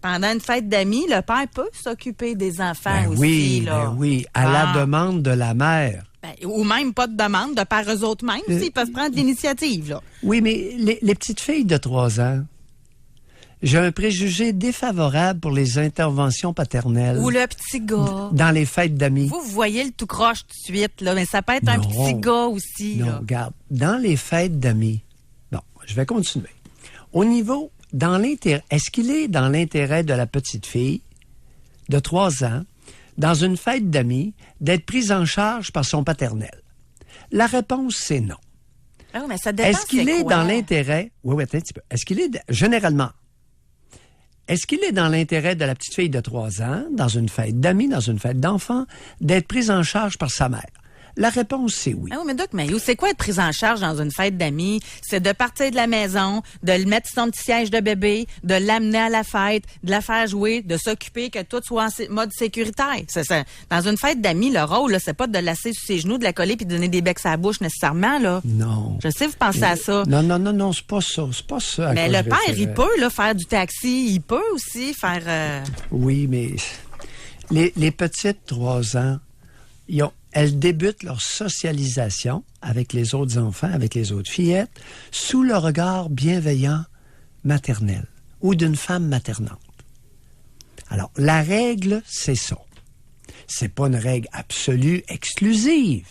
pendant une fête d'amis. Le père peut s'occuper des enfants aussi, Oui, là. ben oui, à la demande de la mère. Ben, ou même pas de demande, de par eux autres mêmes, s'ils peuvent prendre l'initiative, là. Oui, mais les petites filles de 3 ans, j'ai un préjugé défavorable pour les interventions paternelles Ou le petit gars. dans les fêtes d'amis. Vous voyez le tout croche tout de suite, là, mais ça peut être un Non. petit gars aussi, Non, là. regarde, dans les fêtes d'amis, bon, je vais continuer. Au niveau, dans l'intérêt, est-ce qu'il est dans l'intérêt de la petite fille de 3 ans, dans une fête d'amis, d'être prise en charge par son paternel? La réponse, c'est non. Ah oui, mais ça dépend. Est-ce qu'il c'est est quoi. dans l'intérêt... Oui, attends un petit peu. Est-ce qu'il est, généralement, est-ce qu'il est dans l'intérêt de la petite fille de 3 ans, dans une fête d'amis, dans une fête d'enfants, d'être prise en charge par sa mère? La réponse, c'est oui. Ah oui, mais Doc Mayou, c'est quoi être prise en charge dans une fête d'amis? C'est de partir de la maison, de le mettre sur son petit siège de bébé, de l'amener à la fête, de la faire jouer, de s'occuper que tout soit en mode sécuritaire. C'est ça. Dans une fête d'amis, le rôle, là, c'est pas de la laisser sur ses genoux, de la coller puis de donner des becs à la bouche nécessairement, là. Non. Je sais, vous pensez à ça. Non, c'est pas ça. C'est pas ça. à Mais quoi le je père, référais. il peut, là, faire du taxi. Il peut aussi faire... Oui, mais les petites 3 ans, elles débutent leur socialisation avec les autres enfants, avec les autres fillettes, sous le regard bienveillant maternel ou d'une femme maternante. Alors, la règle, c'est ça. C'est pas une règle absolue, exclusive.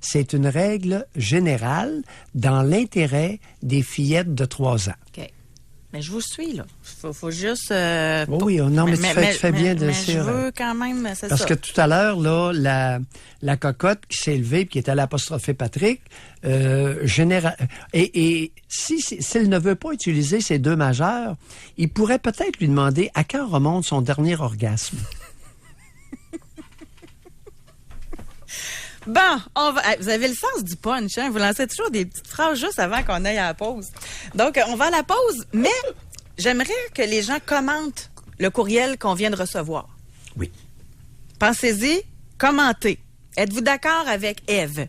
C'est une règle générale dans l'intérêt des fillettes de 3 ans. OK. Mais je vous suis, là. Faut juste... Oui, non, mais tu fais bien de mais dire. je veux quand même... C'est Parce ça. que tout à l'heure, là, la cocotte qui s'est levée et qui est allée apostropher Patrick, et s'il ne veut pas utiliser ces 2 majeurs, il pourrait peut-être lui demander à quand remonte son dernier orgasme. Bon, vous avez le sens du punch, hein? Vous lancez toujours des petites phrases juste avant qu'on aille à la pause. Donc, on va à la pause, mais j'aimerais que les gens commentent le courriel qu'on vient de recevoir. Oui. Pensez-y, commentez. Êtes-vous d'accord avec Ève?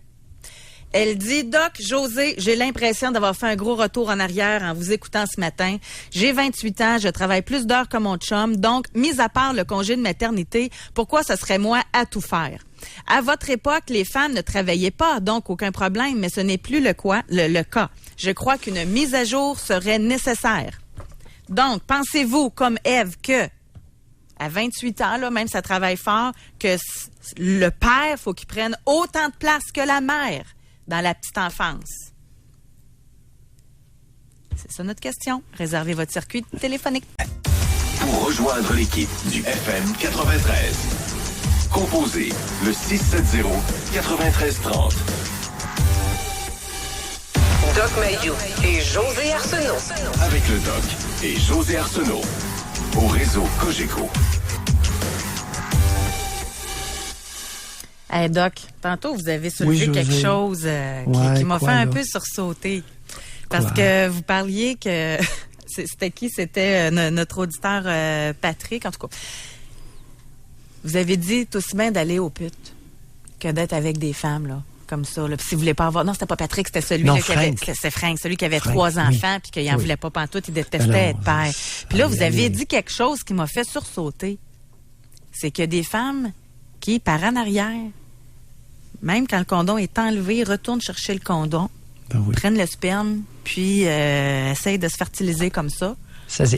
Elle dit, Doc, José, j'ai l'impression d'avoir fait un gros retour en arrière en vous écoutant ce matin. J'ai 28 ans, je travaille plus d'heures que mon chum, donc, mis à part le congé de maternité, pourquoi ce serait moi à tout faire? À votre époque, les femmes ne travaillaient pas, donc aucun problème, mais ce n'est plus le cas. Je crois qu'une mise à jour serait nécessaire. Donc, pensez-vous, comme Ève, que à 28 ans, là, même ça travaille fort, que le père, faut qu'il prenne autant de place que la mère dans la petite enfance? C'est ça notre question. Réservez votre circuit téléphonique. Pour rejoindre l'équipe du FM 93, composez le 670-9330. Doc Mayou et José Arsenault. Avec le Doc et José Arsenault. Au réseau Cogeco. Hey Doc, tantôt vous avez soulevé quelque chose qui m'a fait un peu sursauter. Parce que vous parliez que... C'était qui? C'était notre auditeur Patrick, en tout cas. Vous avez dit tout aussi bien d'aller aux putes que d'être avec des femmes, là, comme ça. Là. Puis si vous voulez pas avoir... Non, c'était pas Patrick, c'était celui là, qui avait... C'est Frank, celui qui avait 3 enfants puis qu'il n'en voulait pas pantoute, il détestait être père. Puis là, vous avez dit quelque chose qui m'a fait sursauter. C'est qu'il y a des femmes qui, par en arrière, même quand le condom est enlevé, retournent chercher le condom, prennent le sperme, puis essayent de se fertiliser comme ça.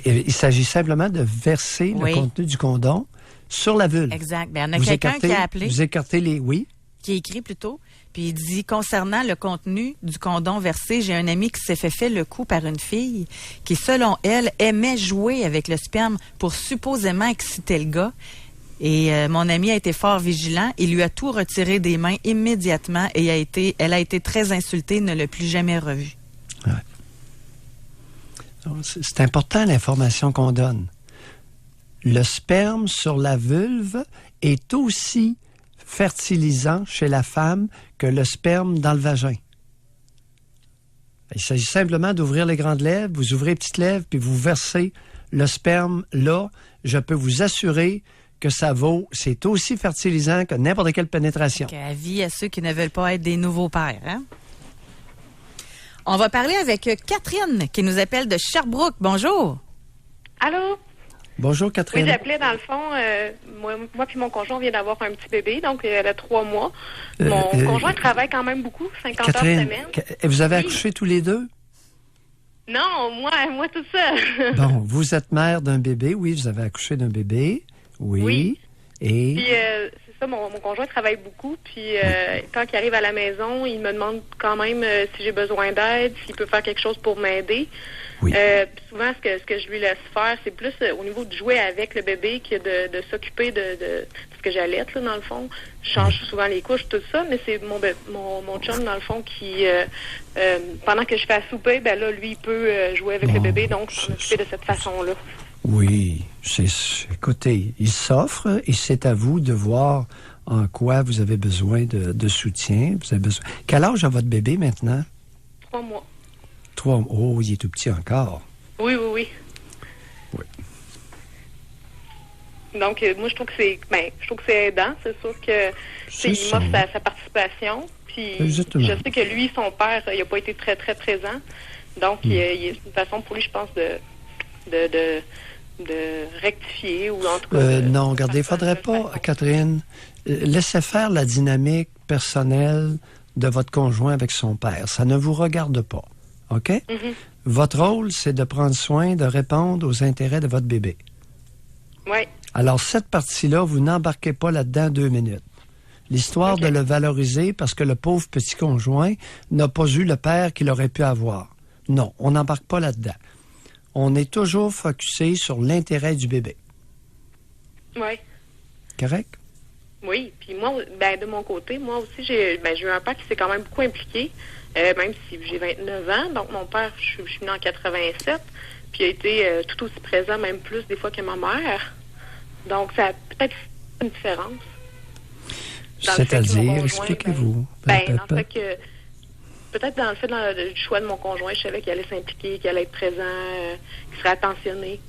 Il s'agit simplement de verser le contenu du condom sur la vulve. Exact. Bien, il y en a quelqu'un qui a appelé. Vous écartez les... Oui. Qui a écrit plutôt. Puis il dit, concernant le contenu du condom versé, j'ai un ami qui s'est fait le coup par une fille qui, selon elle, aimait jouer avec le sperme pour supposément exciter le gars. Et mon ami a été fort vigilant. Il lui a tout retiré des mains immédiatement et elle a été très insultée, ne l'a plus jamais revu. Ouais. C'est important l'information qu'on donne. Le sperme sur la vulve est aussi fertilisant chez la femme que le sperme dans le vagin. Il s'agit simplement d'ouvrir les grandes lèvres, vous ouvrez les petites lèvres, puis vous versez le sperme là. Je peux vous assurer que c'est aussi fertilisant que n'importe quelle pénétration. Avis à ceux qui ne veulent pas être des nouveaux pères, hein? On va parler avec Catherine, qui nous appelle de Sherbrooke. Bonjour. Allô? Bonjour, Catherine. Oui, j'appelais dans le fond. Moi puis mon conjoint, on vient d'avoir un petit bébé, donc elle a 3 mois. Mon conjoint travaille quand même beaucoup, 50 Catherine, heures semaine. Vous avez accouché tous les deux? Non, moi tout seul. Bon, vous êtes mère d'un bébé, oui, vous avez accouché d'un bébé, oui. Et... Puis, c'est ça, mon conjoint travaille beaucoup, puis quand il arrive à la maison, il me demande quand même si j'ai besoin d'aide, s'il peut faire quelque chose pour m'aider. Oui. Souvent, ce que je lui laisse faire, c'est plus au niveau de jouer avec le bébé que de s'occuper de ce que j'allaite, là, dans le fond. Je change souvent les couches, tout ça, mais c'est mon chum, dans le fond, qui, pendant que je fais à souper, ben là, lui, il peut jouer avec le bébé, donc je m'occuper de cette façon-là. Oui, écoutez, il s'offre et c'est à vous de voir en quoi vous avez besoin de soutien. Quel âge a votre bébé maintenant? 3 mois. 3 mois. Oh, il est tout petit encore. Oui. Oui. Donc, moi, je trouve que c'est aidant. C'est sûr que il m'offre sa participation. Puis, exactement. Je sais que lui, son père, il n'a pas été très, très présent. Donc, il y a une façon pour lui, je pense, de rectifier ou en tout cas... non, regardez, il ne faudrait pas, Catherine, laissez faire la dynamique personnelle de votre conjoint avec son père. Ça ne vous regarde pas, OK? Mm-hmm. Votre rôle, c'est de prendre soin, de répondre aux intérêts de votre bébé. Oui. Alors, cette partie-là, vous n'embarquez pas là-dedans 2 minutes. L'histoire de le valoriser parce que le pauvre petit conjoint n'a pas eu le père qu'il aurait pu avoir. Non, on n'embarque pas là-dedans. On est toujours focusé sur l'intérêt du bébé. Oui. Correct? Oui. Puis moi, de mon côté, moi aussi, j'ai eu un père qui s'est quand même beaucoup impliqué, même si j'ai 29 ans. Donc, mon père, je suis née en 87, puis il a été tout aussi présent, même plus des fois que ma mère. Donc, ça a peut-être une différence. C'est-à-dire, expliquez-vous. Dans le fait que... Peut-être dans le fait du choix de mon conjoint, je savais qu'il allait s'impliquer, qu'il allait être présent, qu'il serait attentionné.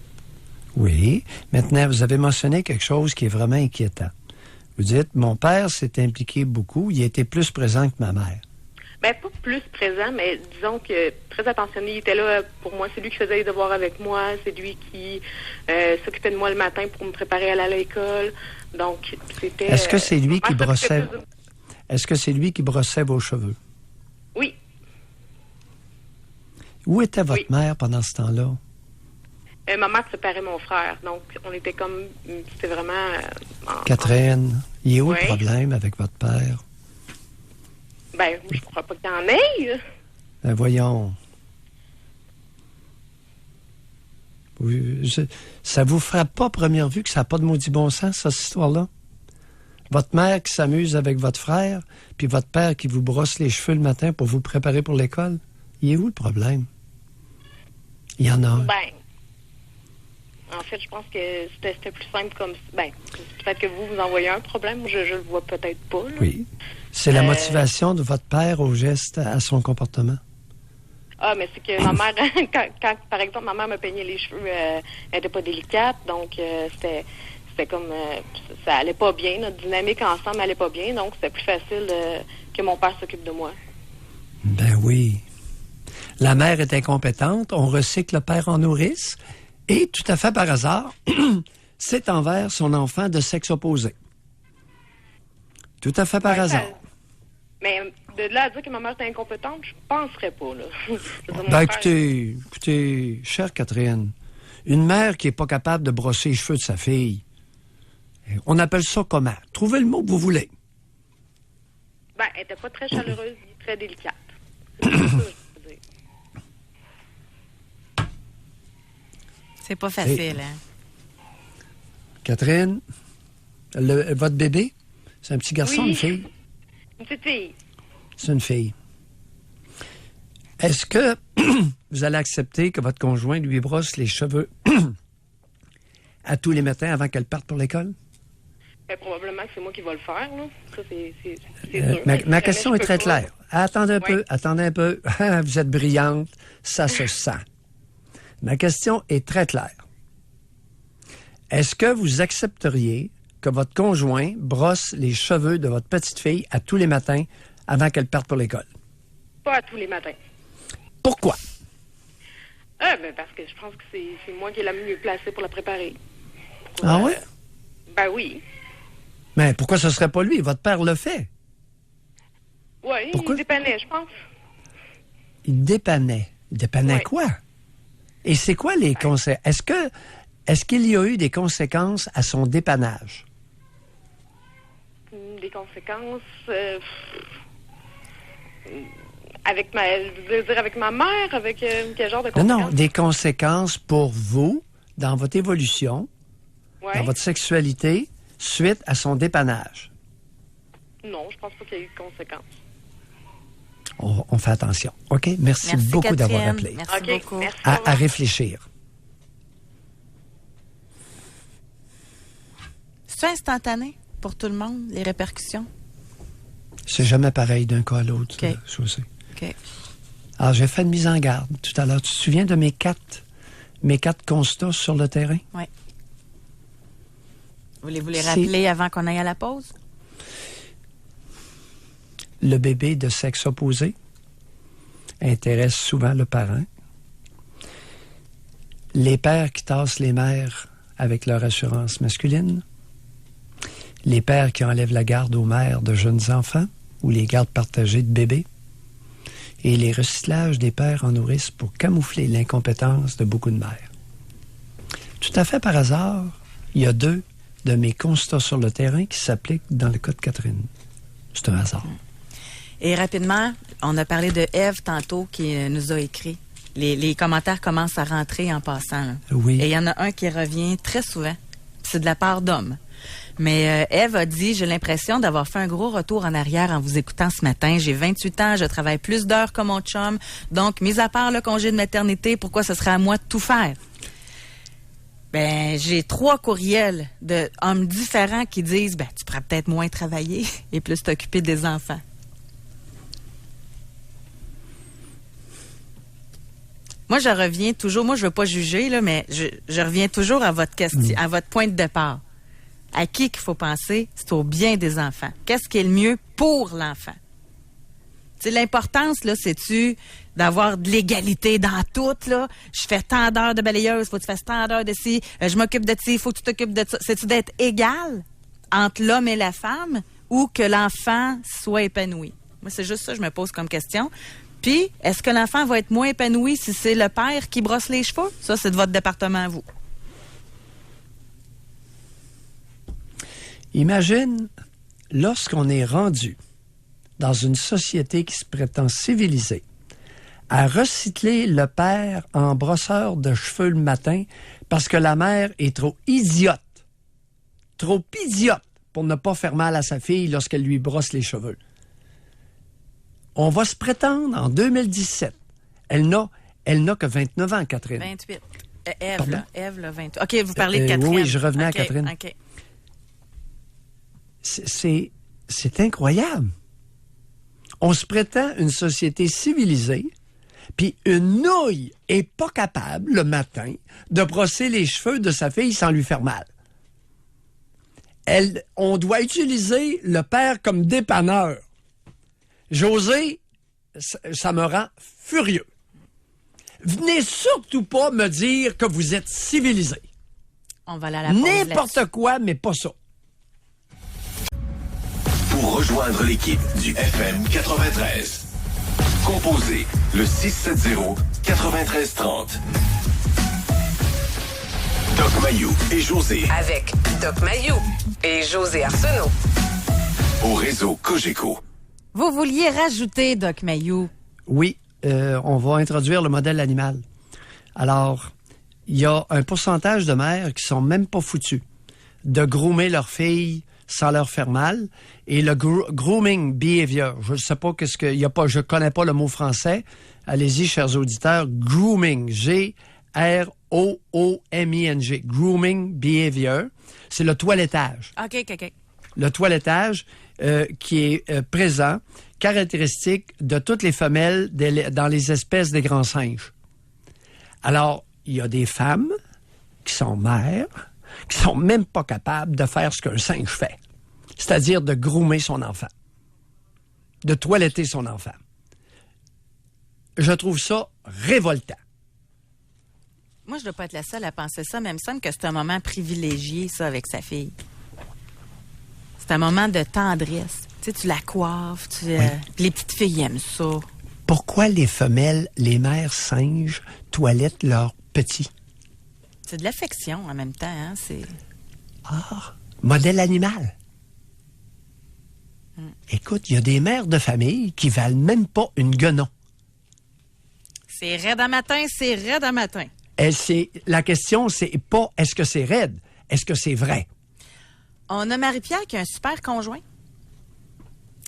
Oui. Maintenant, vous avez mentionné quelque chose qui est vraiment inquiétant. Vous dites, mon père s'est impliqué beaucoup, il a été plus présent que ma mère. Pas plus présent, mais disons que très attentionné. Il était là pour moi. C'est lui qui faisait les devoirs avec moi. C'est lui qui s'occupait de moi le matin pour me préparer à aller à l'école. Donc, c'était... Est-ce que c'est lui qui brossait... Est-ce que c'est lui qui brossait vos cheveux? Oui. Où était votre mère pendant ce temps-là? Ma mère séparait mon frère. Donc, on était comme... C'était vraiment... Catherine, il est où le problème avec votre père? Je ne crois pas qu'il y en ait. Voyons. Ça vous frappe pas à première vue que ça n'a pas de maudit bon sens, cette histoire-là? Votre mère qui s'amuse avec votre frère, puis votre père qui vous brosse les cheveux le matin pour vous préparer pour l'école? Il est où le problème? Il y en a un. Ben, en fait, je pense que c'était plus simple comme... Ben, peut-être que vous envoyez un problème. Je le vois peut-être pas. Là. Oui. C'est la motivation de votre père au geste, à son comportement. Ah, mais c'est que ma mère, quand, par exemple, ma mère me peignait les cheveux, elle n'était pas délicate, donc c'était comme... ça allait pas bien, notre dynamique ensemble allait pas bien, donc c'était plus facile que mon père s'occupe de moi. Ben oui. La mère est incompétente, on recycle le père en nourrice, et tout à fait par hasard, c'est envers son enfant de sexe opposé. Tout à fait par hasard. Mais de là à dire que ma mère était incompétente, je penserais pas, là. Ben écoutez, chère Catherine, une mère qui est pas capable de brosser les cheveux de sa fille, on appelle ça comment? Trouvez le mot que vous voulez. Ben, elle était pas très chaleureuse ni très délicate. C'est ça que je veux dire. C'est pas facile, hein? Catherine, votre bébé, c'est un petit garçon ou une fille? Une petite fille. C'est une fille. Est-ce que vous allez accepter que votre conjoint lui brosse les cheveux à tous les matins avant qu'elle parte pour l'école? Ben, probablement que c'est moi qui vais le faire, là. Ça, c'est sûr. Ma question est très pas. claire. Attendez un peu. Vous êtes brillante, ça se sent. Ma question est très claire. Est-ce que vous accepteriez que votre conjoint brosse les cheveux de votre petite fille à tous les matins avant qu'elle parte pour l'école? Pas à tous les matins. Pourquoi? Ben parce que je pense que c'est moi qui est la mieux placée pour la préparer. Ah oui? Ben oui. Mais pourquoi ce serait pas lui? Votre père le fait. Oui, Pourquoi? il dépannait, je pense. Il dépannait. Il dépannait Ouais. quoi? Et c'est quoi les conséquences? Est-ce qu'il y a eu des conséquences à son dépannage? Des conséquences... avec ma mère, avec quel genre de conséquences? Non, des conséquences pour vous, dans votre évolution, dans votre sexualité, suite à son dépannage. Non, je pense pas qu'il y ait eu de conséquences. On fait attention. OK? Merci beaucoup Catherine. d'avoir appelé. Merci beaucoup. Merci. À réfléchir. C'est instantané pour tout le monde, les répercussions? C'est jamais pareil d'un cas à l'autre, OK. José. OK. Alors, j'ai fait une mise en garde tout à l'heure. Tu te souviens de mes quatre constats sur le terrain? Oui. Voulez-vous les rappeler avant qu'on aille à la pause? Le bébé de sexe opposé intéresse souvent le parent. Les pères qui tassent les mères avec leur assurance masculine. Les pères qui enlèvent la garde aux mères de jeunes enfants ou les gardes partagées de bébés. Et les recyclages des pères en nourrice pour camoufler l'incompétence de beaucoup de mères. Tout à fait par hasard, il y a 2 de mes constats sur le terrain qui s'appliquent dans le cas de Catherine. C'est un hasard. Et rapidement, on a parlé de Ève tantôt qui nous a écrit. Les commentaires commencent à rentrer en passant. Là. Oui. Et il y en a un qui revient très souvent. C'est de la part d'hommes. Mais Ève a dit, j'ai l'impression d'avoir fait un gros retour en arrière en vous écoutant ce matin. J'ai 28 ans, je travaille plus d'heures que mon chum. Donc, mis à part le congé de maternité, pourquoi ce serait à moi de tout faire? Ben, j'ai 3 courriels de hommes différents qui disent, ben, tu pourrais peut-être moins travailler et plus t'occuper des enfants. Moi, je reviens toujours, moi, je veux pas juger, là, mais je reviens toujours à votre question, à votre point de départ. À qui qu'il faut penser? C'est au bien des enfants. Qu'est-ce qui est le mieux pour l'enfant? Tu sais, l'importance, là, c'est-tu d'avoir de l'égalité dans tout, là? Je fais tant d'heures de balayeuse, faut que tu fasses tant d'heures de ci, je m'occupe de ci, faut que tu t'occupes de ça. C'est-tu d'être égal entre l'homme et la femme ou que l'enfant soit épanoui? Moi, c'est juste ça que je me pose comme question. Puis, est-ce que l'enfant va être moins épanoui si c'est le père qui brosse les cheveux? Ça, c'est de votre département à vous. Imagine, lorsqu'on est rendu dans une société qui se prétend civilisée, à recycler le père en brosseur de cheveux le matin parce que la mère est trop idiote pour ne pas faire mal à sa fille lorsqu'elle lui brosse les cheveux. On va se prétendre en 2017 Elle n'a que 29 ans, Catherine. 28. Ève, là, 28. OK, vous parlez de Catherine. Oui, je revenais à Catherine. OK. C'est incroyable. On se prétend une société civilisée, puis une nouille est pas capable, le matin, de brosser les cheveux de sa fille sans lui faire mal. On doit utiliser le père comme dépanneur. José, ça me rend furieux. Venez surtout pas me dire que vous êtes civilisé. On va aller à la pause N'importe quoi, mais pas ça. Pour rejoindre l'équipe du FM 93, composez le 670-9330. Doc Mayou et José. Avec Doc Mayou et José Arsenault. Au réseau Cogeco. Vous vouliez rajouter, Doc Mayou? Oui, on va introduire le modèle animal. Alors, il y a un pourcentage de mères qui sont même pas foutues de groomer leurs filles sans leur faire mal. Et le grooming behavior, je ne sais pas qu'est-ce que... je connais pas le mot français. Allez-y, chers auditeurs. Grooming, G-R-O-O-M-I-N-G. Grooming behavior, c'est le toilettage. OK. Le toilettage qui est présent, caractéristique de toutes les femelles dans les espèces des grands singes. Alors, il y a des femmes qui sont mères, qui sont même pas capables de faire ce qu'un singe fait. C'est-à-dire de groomer son enfant. De toiletter son enfant. Je trouve ça révoltant. Moi, je dois pas être la seule à penser ça, mais il me semble que c'est un moment privilégié, ça, avec sa fille. C'est un moment de tendresse. Tu sais, tu la coiffes, les petites filles aiment ça. Pourquoi les femelles, les mères singes, toilettent leurs petits? C'est de l'affection en même temps, hein? Modèle animal. Écoute, il y a des mères de famille qui valent même pas une guenon. C'est raide à matin, c'est raide à matin. La question, c'est pas est-ce que c'est raide, est-ce que c'est vrai? On a Marie-Pierre qui a un super conjoint.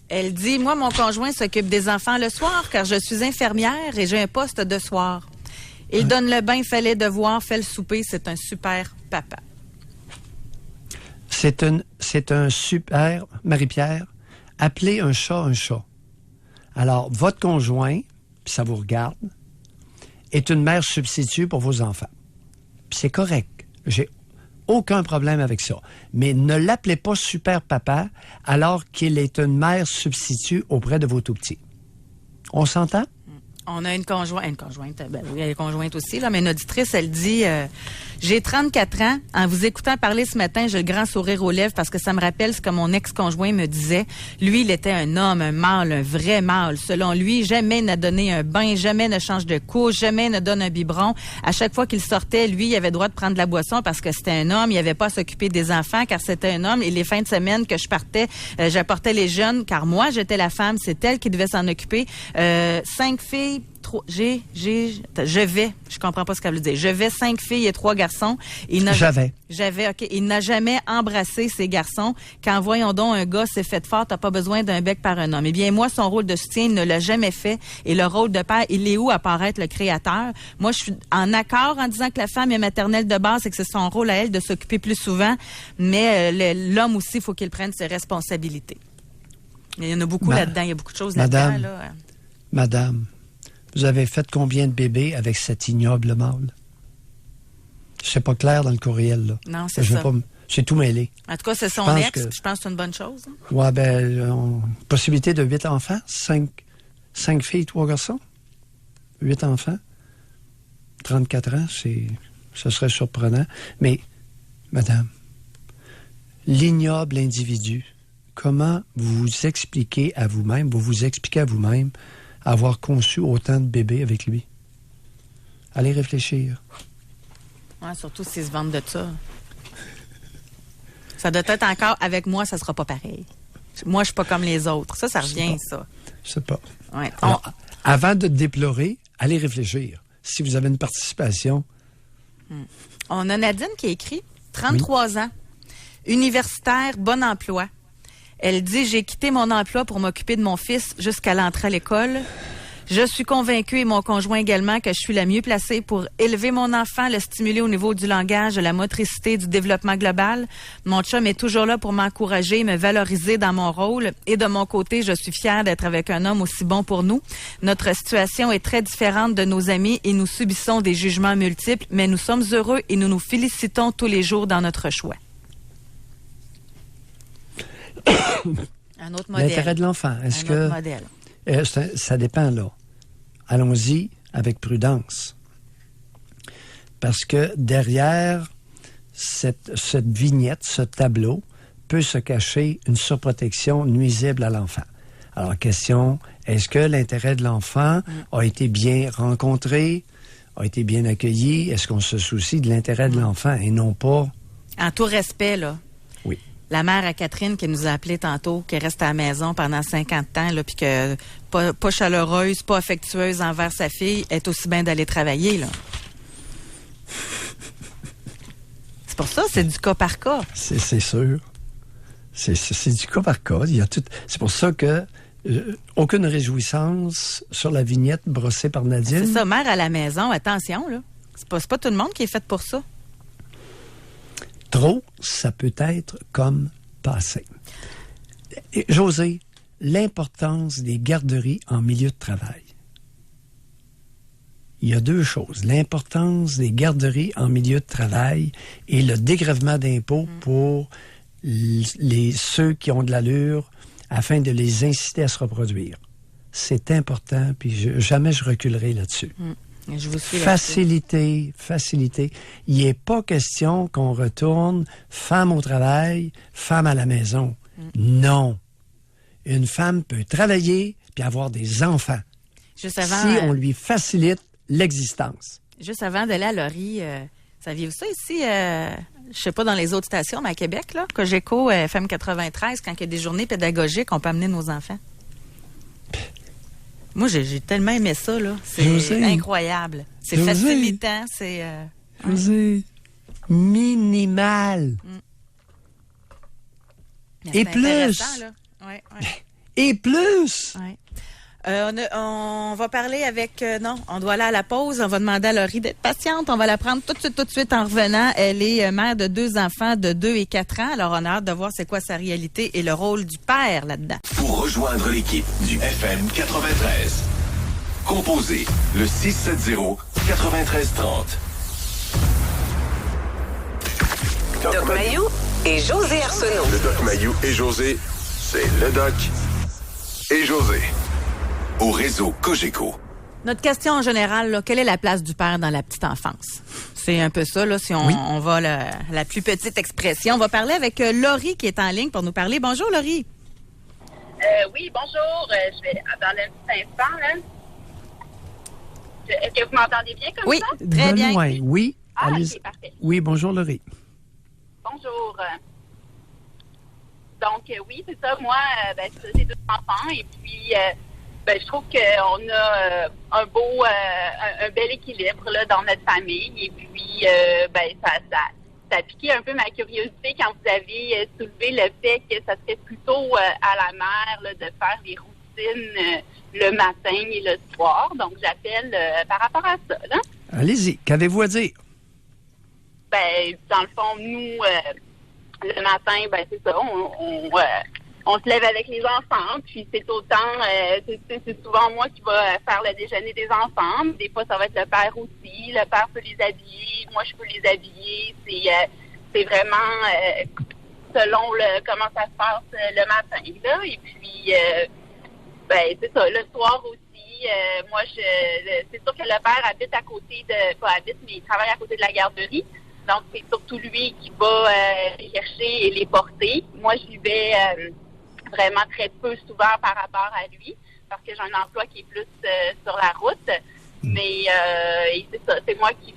Elle dit, moi, mon conjoint s'occupe des enfants le soir car je suis infirmière et j'ai un poste de soir. Il donne le bain, fait les devoirs, fait le souper. C'est un super papa. C'est un super... Marie-Pierre, appelez un chat un chat. Alors, votre conjoint, puis ça vous regarde, est une mère substitut pour vos enfants. Puis c'est correct. J'ai aucun problème avec ça. Mais ne l'appelez pas super papa alors qu'il est une mère substitut auprès de vos tout-petits. On s'entend? On a une conjointe, ben oui, elle est conjointe aussi, là, mais une auditrice, elle dit j'ai 34 ans. En vous écoutant parler ce matin, j'ai le grand sourire aux lèvres parce que ça me rappelle ce que mon ex-conjoint me disait. Lui, il était un homme, un mâle, un vrai mâle. Selon lui, jamais n'a donné un bain, jamais ne change de couche, jamais ne donne un biberon. À chaque fois qu'il sortait, lui, il avait le droit de prendre de la boisson parce que c'était un homme. Il n'avait pas à s'occuper des enfants car c'était un homme. Et les fins de semaine que je partais, j'apportais les jeunes car moi, j'étais la femme. C'est elle qui devait s'en occuper. 5 filles. Je comprends pas ce qu'elle veut dire. Je vais 5 filles et 3 garçons. J'avais, OK. Il n'a jamais embrassé ces garçons. Quand, voyons donc, un gars s'est fait fort, t'as pas besoin d'un bec par un homme. Eh bien, moi, son rôle de soutien, il ne l'a jamais fait. Et le rôle de père, il est où à part être le créateur? Moi, je suis en accord en disant que la femme est maternelle de base et que c'est son rôle à elle de s'occuper plus souvent. Mais l'homme aussi, il faut qu'il prenne ses responsabilités. Il y en a beaucoup là-dedans. Il y a beaucoup de choses là-dedans. Madame, vous avez fait combien de bébés avec cet ignoble mâle? C'est pas clair dans le courriel, là. Non, c'est ça. C'est tout mêlé. En tout cas, c'est son ex. Je pense que c'est une bonne chose. Hein? Ouais, possibilité de 8 enfants, 5 filles, 3 garçons. 8 enfants. 34 ans, ce serait surprenant. Mais, madame, l'ignoble individu, comment vous expliquez à vous-même, avoir conçu autant de bébés avec lui? Allez réfléchir. Ouais, surtout s'ils se vendent de ça. Ça doit être encore, avec moi, ça sera pas pareil. Moi, je suis pas comme les autres. Ça revient, ça. Je sais pas. Ouais. Alors, avant de déplorer, allez réfléchir. Si vous avez une participation. On a Nadine qui a écrit 33 ans, universitaire, bon emploi. Elle dit, j'ai quitté mon emploi pour m'occuper de mon fils jusqu'à l'entrée à l'école. Je suis convaincue, et mon conjoint également, que je suis la mieux placée pour élever mon enfant, le stimuler au niveau du langage, de la motricité, du développement global. Mon chum est toujours là pour m'encourager, me valoriser dans mon rôle. Et de mon côté, je suis fière d'être avec un homme aussi bon pour nous. Notre situation est très différente de nos amis et nous subissons des jugements multiples, mais nous sommes heureux et nous nous félicitons tous les jours dans notre choix. Un autre modèle. L'intérêt de l'enfant. Est-ce Un autre modèle. Ça dépend, là. Allons-y avec prudence. Parce que derrière cette vignette, ce tableau, peut se cacher une surprotection nuisible à l'enfant. Alors, question, est-ce que l'intérêt de l'enfant a été bien rencontré, a été bien accueilli? Est-ce qu'on se soucie de l'intérêt de l'enfant et non pas... En tout respect, là. Oui. La mère à Catherine qui nous a appelé tantôt, qui reste à la maison pendant 50 ans, là, puis que pas chaleureuse, pas affectueuse envers sa fille, est aussi bien d'aller travailler, là. C'est pour ça, c'est du cas par cas. C'est sûr. C'est du cas par cas. Il y a tout... C'est pour ça que aucune réjouissance sur la vignette brossée par Nadine. C'est ça, mère à la maison, attention, là. C'est pas tout le monde qui est fait pour ça. Trop, ça peut être comme passé. Et, José, l'importance des garderies en milieu de travail. Il y a deux choses. L'importance des garderies en milieu de travail et le dégrèvement d'impôts pour ceux qui ont de l'allure afin de les inciter à se reproduire. C'est important, puis jamais je reculerai là-dessus. Je vous suis facilité. Il n'est pas question qu'on retourne femme au travail, femme à la maison. Non. Une femme peut travailler puis avoir des enfants. Juste avant, si on lui facilite l'existence. Juste avant d'aller à Laurie, saviez-vous ça ici? Je sais pas dans les autres stations, mais à Québec, là, Cogeco, FM 93, quand il y a des journées pédagogiques, on peut amener nos enfants. Moi, j'ai tellement aimé ça, là. C'est incroyable. C'est facilitant, c'est... José, minimal. Et plus. Là. Ouais. Et plus. Ouais. On va parler avec... non, on doit aller à la pause. On va demander à Laurie d'être patiente. On va la prendre tout de suite en revenant. Elle est mère de 2 enfants de 2 et 4 ans. Alors, on a hâte de voir c'est quoi sa réalité et le rôle du père là-dedans. Pour rejoindre l'équipe du FM 93, composez le 670-9330. Doc Mayou et José Arsenault. Le Doc Mayou et José, c'est le Doc et José. Au réseau Cogeco. Notre question en général, là, quelle est la place du père dans la petite enfance? C'est un peu ça, là, si on va à la plus petite expression. On va parler avec Laurie qui est en ligne pour nous parler. Bonjour, Laurie. Oui, bonjour. Je vais dans un petit instant. Là. Est-ce que vous m'entendez bien comme ça? Oui, très bien. Loin. Oui, allez. OK, parfait. Oui, bonjour, Laurie. Bonjour. Donc, oui, c'est ça. Moi, j'ai 2 enfants et puis... je trouve qu'on a un bel équilibre là, dans notre famille. Et puis, ça a piqué un peu ma curiosité quand vous avez soulevé le fait que ça serait plutôt à la mère là, de faire des routines le matin et le soir. Donc, j'appelle par rapport à ça. Là. Allez-y. Qu'avez-vous à dire? Dans le fond, nous, le matin, c'est ça, on se lève avec les enfants, puis c'est autant, c'est souvent moi qui va faire le déjeuner des enfants. Des fois, ça va être le père aussi. Le père peut les habiller, moi je peux les habiller. C'est vraiment selon comment ça se passe le matin, là. Et puis, c'est ça, le soir aussi, moi, c'est sûr que le père habite à côté pas habite, mais il travaille à côté de la garderie. Donc, c'est surtout lui qui va les chercher et les porter. Moi, j'y vais... vraiment très peu souvent par rapport à lui, parce que j'ai un emploi qui est plus sur la route. Mais c'est ça, c'est moi qui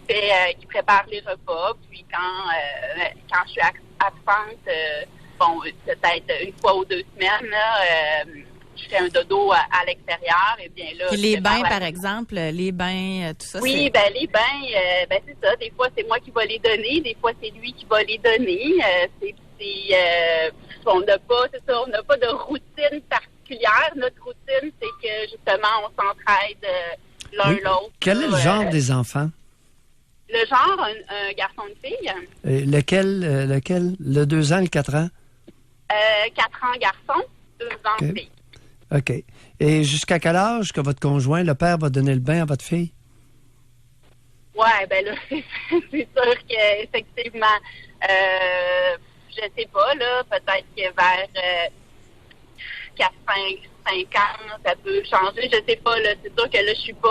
prépare les repas. Puis quand je suis absente, peut-être une fois ou 2 semaines, là, je fais un dodo à l'extérieur. Et bien là. Puis les bains, par exemple, les bains, tout ça. Oui, les bains, c'est ça. Des fois, c'est moi qui va les donner. Des fois, c'est lui qui va les donner. On n'a pas de routine particulière particulière. Notre routine, c'est que, justement, on s'entraide l'un l'autre. Quel est le genre des enfants? Le genre, un garçon, une fille. Lequel? Le 2 ans, le 4 ans? 4 ans garçon, 2 ans fille. OK. Et jusqu'à quel âge que votre conjoint, le père, va donner le bain à votre fille? Ouais, ben là, c'est sûr qu'effectivement, je sais pas, là, peut-être que vers 4, 5 ans, ça peut changer. Je sais pas, là, c'est sûr que là, je suis pas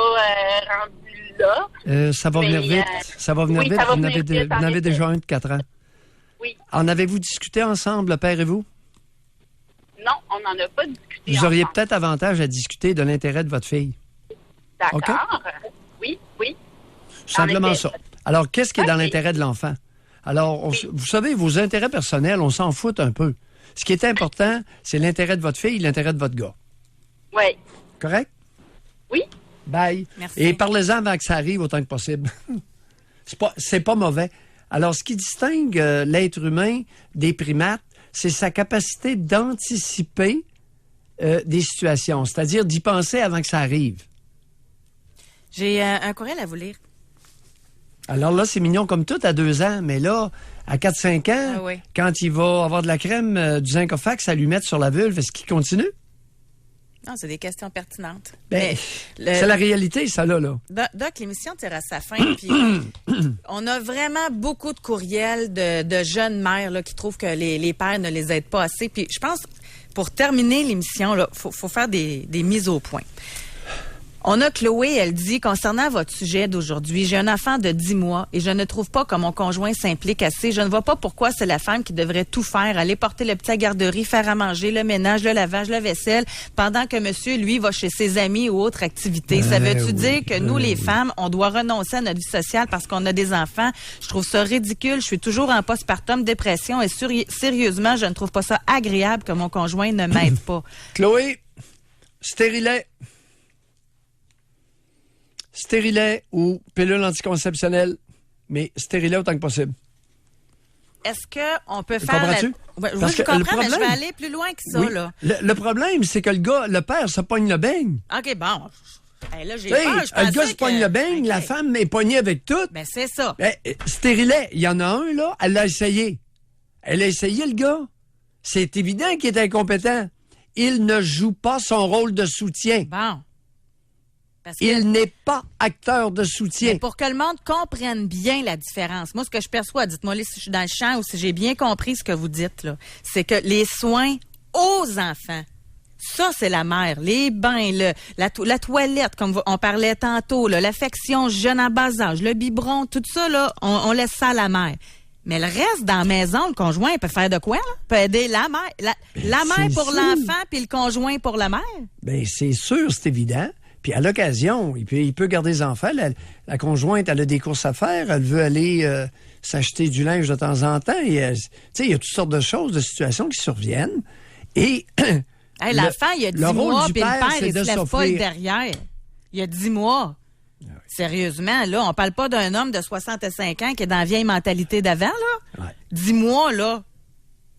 rendue là. Ça va venir vite. Ça va venir vite. Vous en avez déjà un de 4 ans. Oui. En avez-vous discuté ensemble, le père et vous? Non, on n'en a pas discuté. Vous auriez ensemble. peut-être avantage à discuter de l'intérêt de votre fille. D'accord. Okay? Oui. Simplement ça. Alors, qu'est-ce qui est dans l'intérêt de l'enfant? Alors, vous savez, vos intérêts personnels, on s'en fout un peu. Ce qui est important, c'est l'intérêt de votre fille, l'intérêt de votre gars. Oui. Correct? Oui. Bye. Merci. Et parlez-en avant que ça arrive autant que possible. c'est pas mauvais. Alors, ce qui distingue l'être humain des primates, c'est sa capacité d'anticiper des situations, c'est-à-dire d'y penser avant que ça arrive. J'ai un courriel à vous lire. Alors là, c'est mignon comme tout à 2 ans, mais là, à 4-5 ans, quand il va avoir de la crème du zinc Ofax à lui mettre sur la vulve, est-ce qu'il continue? Non, c'est des questions pertinentes. Ben, c'est la réalité, ça, là. Doc, l'émission tire à sa fin, puis on a vraiment beaucoup de courriels de jeunes mères là, qui trouvent que les pères ne les aident pas assez. Puis je pense, pour terminer l'émission, il faut faire des mises au point. On a Chloé, elle dit, concernant votre sujet d'aujourd'hui, j'ai un enfant de 10 mois et je ne trouve pas que mon conjoint s'implique assez. Je ne vois pas pourquoi c'est la femme qui devrait tout faire, aller porter le petit à garderie, faire à manger, le ménage, le lavage, la vaisselle, pendant que monsieur, lui, va chez ses amis ou autres activités. Ça veut-tu dire que nous, les femmes, on doit renoncer à notre vie sociale parce qu'on a des enfants? Je trouve ça ridicule. Je suis toujours en postpartum, dépression et sérieusement, je ne trouve pas ça agréable que mon conjoint ne m'aide pas. Chloé, stérilet. Stérilet ou pilule anticonceptionnelle, mais stérilet autant que possible. Est-ce qu'on peut faire... Comprends-tu? Oui, je comprends, mais je vais aller plus loin que ça, là. Le problème, c'est que le père se pogne le beigne. OK, bon. Hey, là, j'ai peur, le gars se pogne le beigne, la femme est pognée avec tout. Ben, c'est ça. Stérilet, il y en a un, là, elle l'a essayé. Elle a essayé, le gars. C'est évident qu'il est incompétent. Il ne joue pas son rôle de soutien. Bon. Il n'est pas acteur de soutien. Mais pour que le monde comprenne bien la différence, moi, ce que je perçois, dites-moi si je suis dans le champ ou si j'ai bien compris ce que vous dites, là, c'est que les soins aux enfants, ça, c'est la mère. Les bains, la toilette, comme on parlait tantôt, là, l'affection jeune en bas âge, le biberon, tout ça, là, on laisse ça à la mère. Mais le reste, dans la maison, le conjoint, il peut faire de quoi, là? Il peut aider la mère. La mère pour l'enfant, puis le conjoint pour la mère. Bien, c'est sûr, c'est évident. Puis à l'occasion, il peut garder les enfants. La conjointe, elle a des courses à faire. Elle veut aller s'acheter du linge de temps en temps. Il y a toutes sortes de choses, de situations qui surviennent. Et l'enfant, il y a 10 mois, puis le père, il se lève pas le derrière. Il y a 10 mois. Oui. Sérieusement, là, on parle pas d'un homme de 65 ans qui est dans la vieille mentalité d'avant, là. Ouais. 10 mois, là.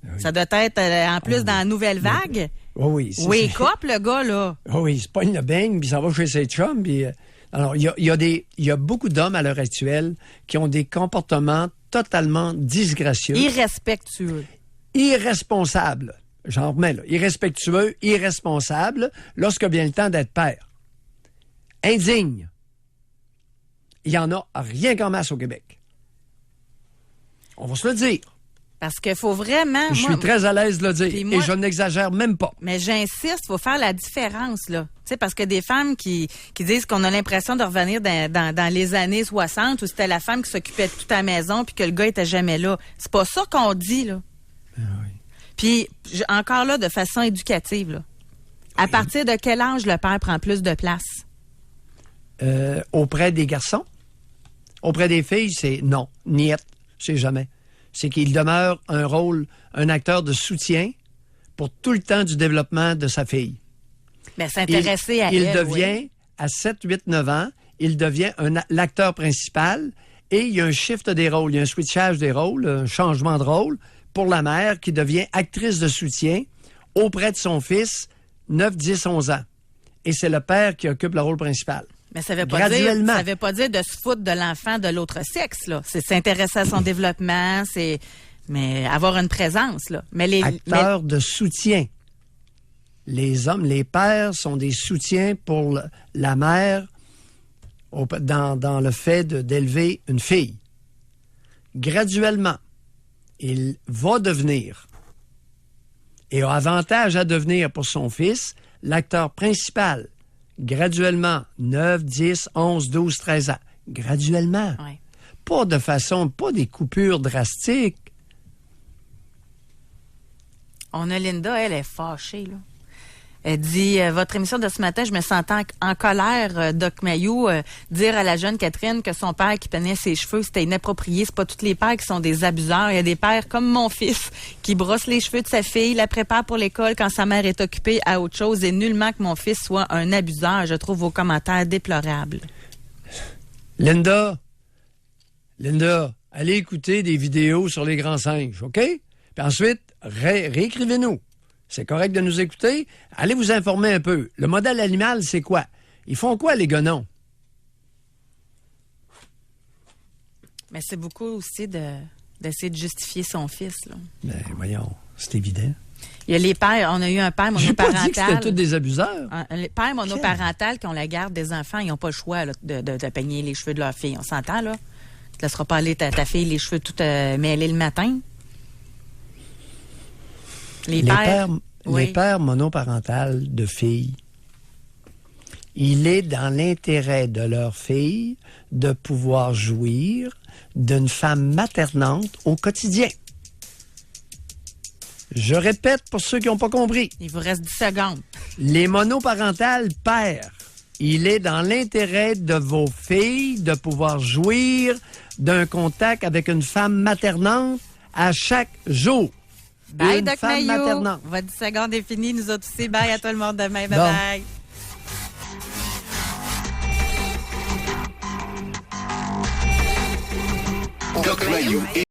Oui. Ça doit être, en plus, dans la nouvelle vague. Oui. Wake up, le gars, là. Oui, il se pogne le beigne, puis il s'en va chez ses chums. Puis, alors, il y a beaucoup d'hommes à l'heure actuelle qui ont des comportements totalement disgracieux. Irrespectueux. Irresponsables. J'en remets, là. Irrespectueux, irresponsable, lorsque vient le temps d'être père. Indigne. Il y en a rien qu'en masse au Québec. On va se le dire. Parce qu'il faut vraiment... Je suis très à l'aise de le dire, et je n'exagère même pas. Mais j'insiste, il faut faire la différence, là. Tu sais, parce que des femmes qui disent qu'on a l'impression de revenir dans les années 60, où c'était la femme qui s'occupait de toute la maison, puis que le gars était jamais là. C'est pas ça qu'on dit, là. Ah oui. Puis, encore là, de façon éducative, là. À partir de quel âge le père prend plus de place? Auprès des garçons? Auprès des filles, c'est non, niette, c'est jamais. C'est qu'il demeure un acteur de soutien pour tout le temps du développement de sa fille. Mais s'intéresser à elle, il devient, à 7, 8, 9 ans, il devient l'acteur principal et il y a un shift des rôles, il y a un switchage des rôles, un changement de rôle pour la mère qui devient actrice de soutien auprès de son fils 9, 10, 11 ans. Et c'est le père qui occupe le rôle principal. Mais ça veut Graduellement. ça veut pas dire de se foutre de l'enfant de l'autre sexe, là. C'est s'intéresser à son développement, mais avoir une présence, là. Acteurs de soutien. Les hommes, les pères sont des soutiens pour la mère dans le fait d'élever une fille. Graduellement, il va devenir, et a avantage à devenir pour son fils, l'acteur principal. Graduellement, 9, 10, 11, 12, 13 ans. Graduellement. Ouais. Pas des coupures drastiques. On a Linda, elle est fâchée, là. Elle dit, votre émission de ce matin, je me sentais en colère, Doc Mayou, dire à la jeune Catherine que son père qui peignait ses cheveux, c'était inapproprié. C'est pas tous les pères qui sont des abuseurs. Il y a des pères comme mon fils qui brosse les cheveux de sa fille, la prépare pour l'école quand sa mère est occupée à autre chose et nullement que mon fils soit un abuseur. Je trouve vos commentaires déplorables. Linda, allez écouter des vidéos sur les grands singes, OK? Puis ensuite, réécrivez-nous. C'est correct de nous écouter. Allez vous informer un peu. Le modèle animal, c'est quoi? Ils font quoi, les gonons? Mais c'est beaucoup aussi d'essayer de justifier son fils, là. Ben, voyons, c'est évident. Il y a les pères, on a eu un père monoparental. J'ai pas dit que c'était tous des abuseurs. Les pères monoparentales qui ont la garde des enfants, ils n'ont pas le choix là, de peigner les cheveux de leur fille. On s'entend, là? Tu ne laisseras pas aller ta fille les cheveux tout mêlés le matin. Les pères monoparentales de filles, il est dans l'intérêt de leur fille de pouvoir jouir d'une femme maternante au quotidien. Je répète pour ceux qui n'ont pas compris. Il vous reste 10 secondes. Les monoparentales pères, il est dans l'intérêt de vos filles de pouvoir jouir d'un contact avec une femme maternante à chaque jour. Bye, Doc Mayou. Votre 10 secondes est finie. Nous autres aussi. Bye à tout le monde demain. Bye bye. Doc Mayou et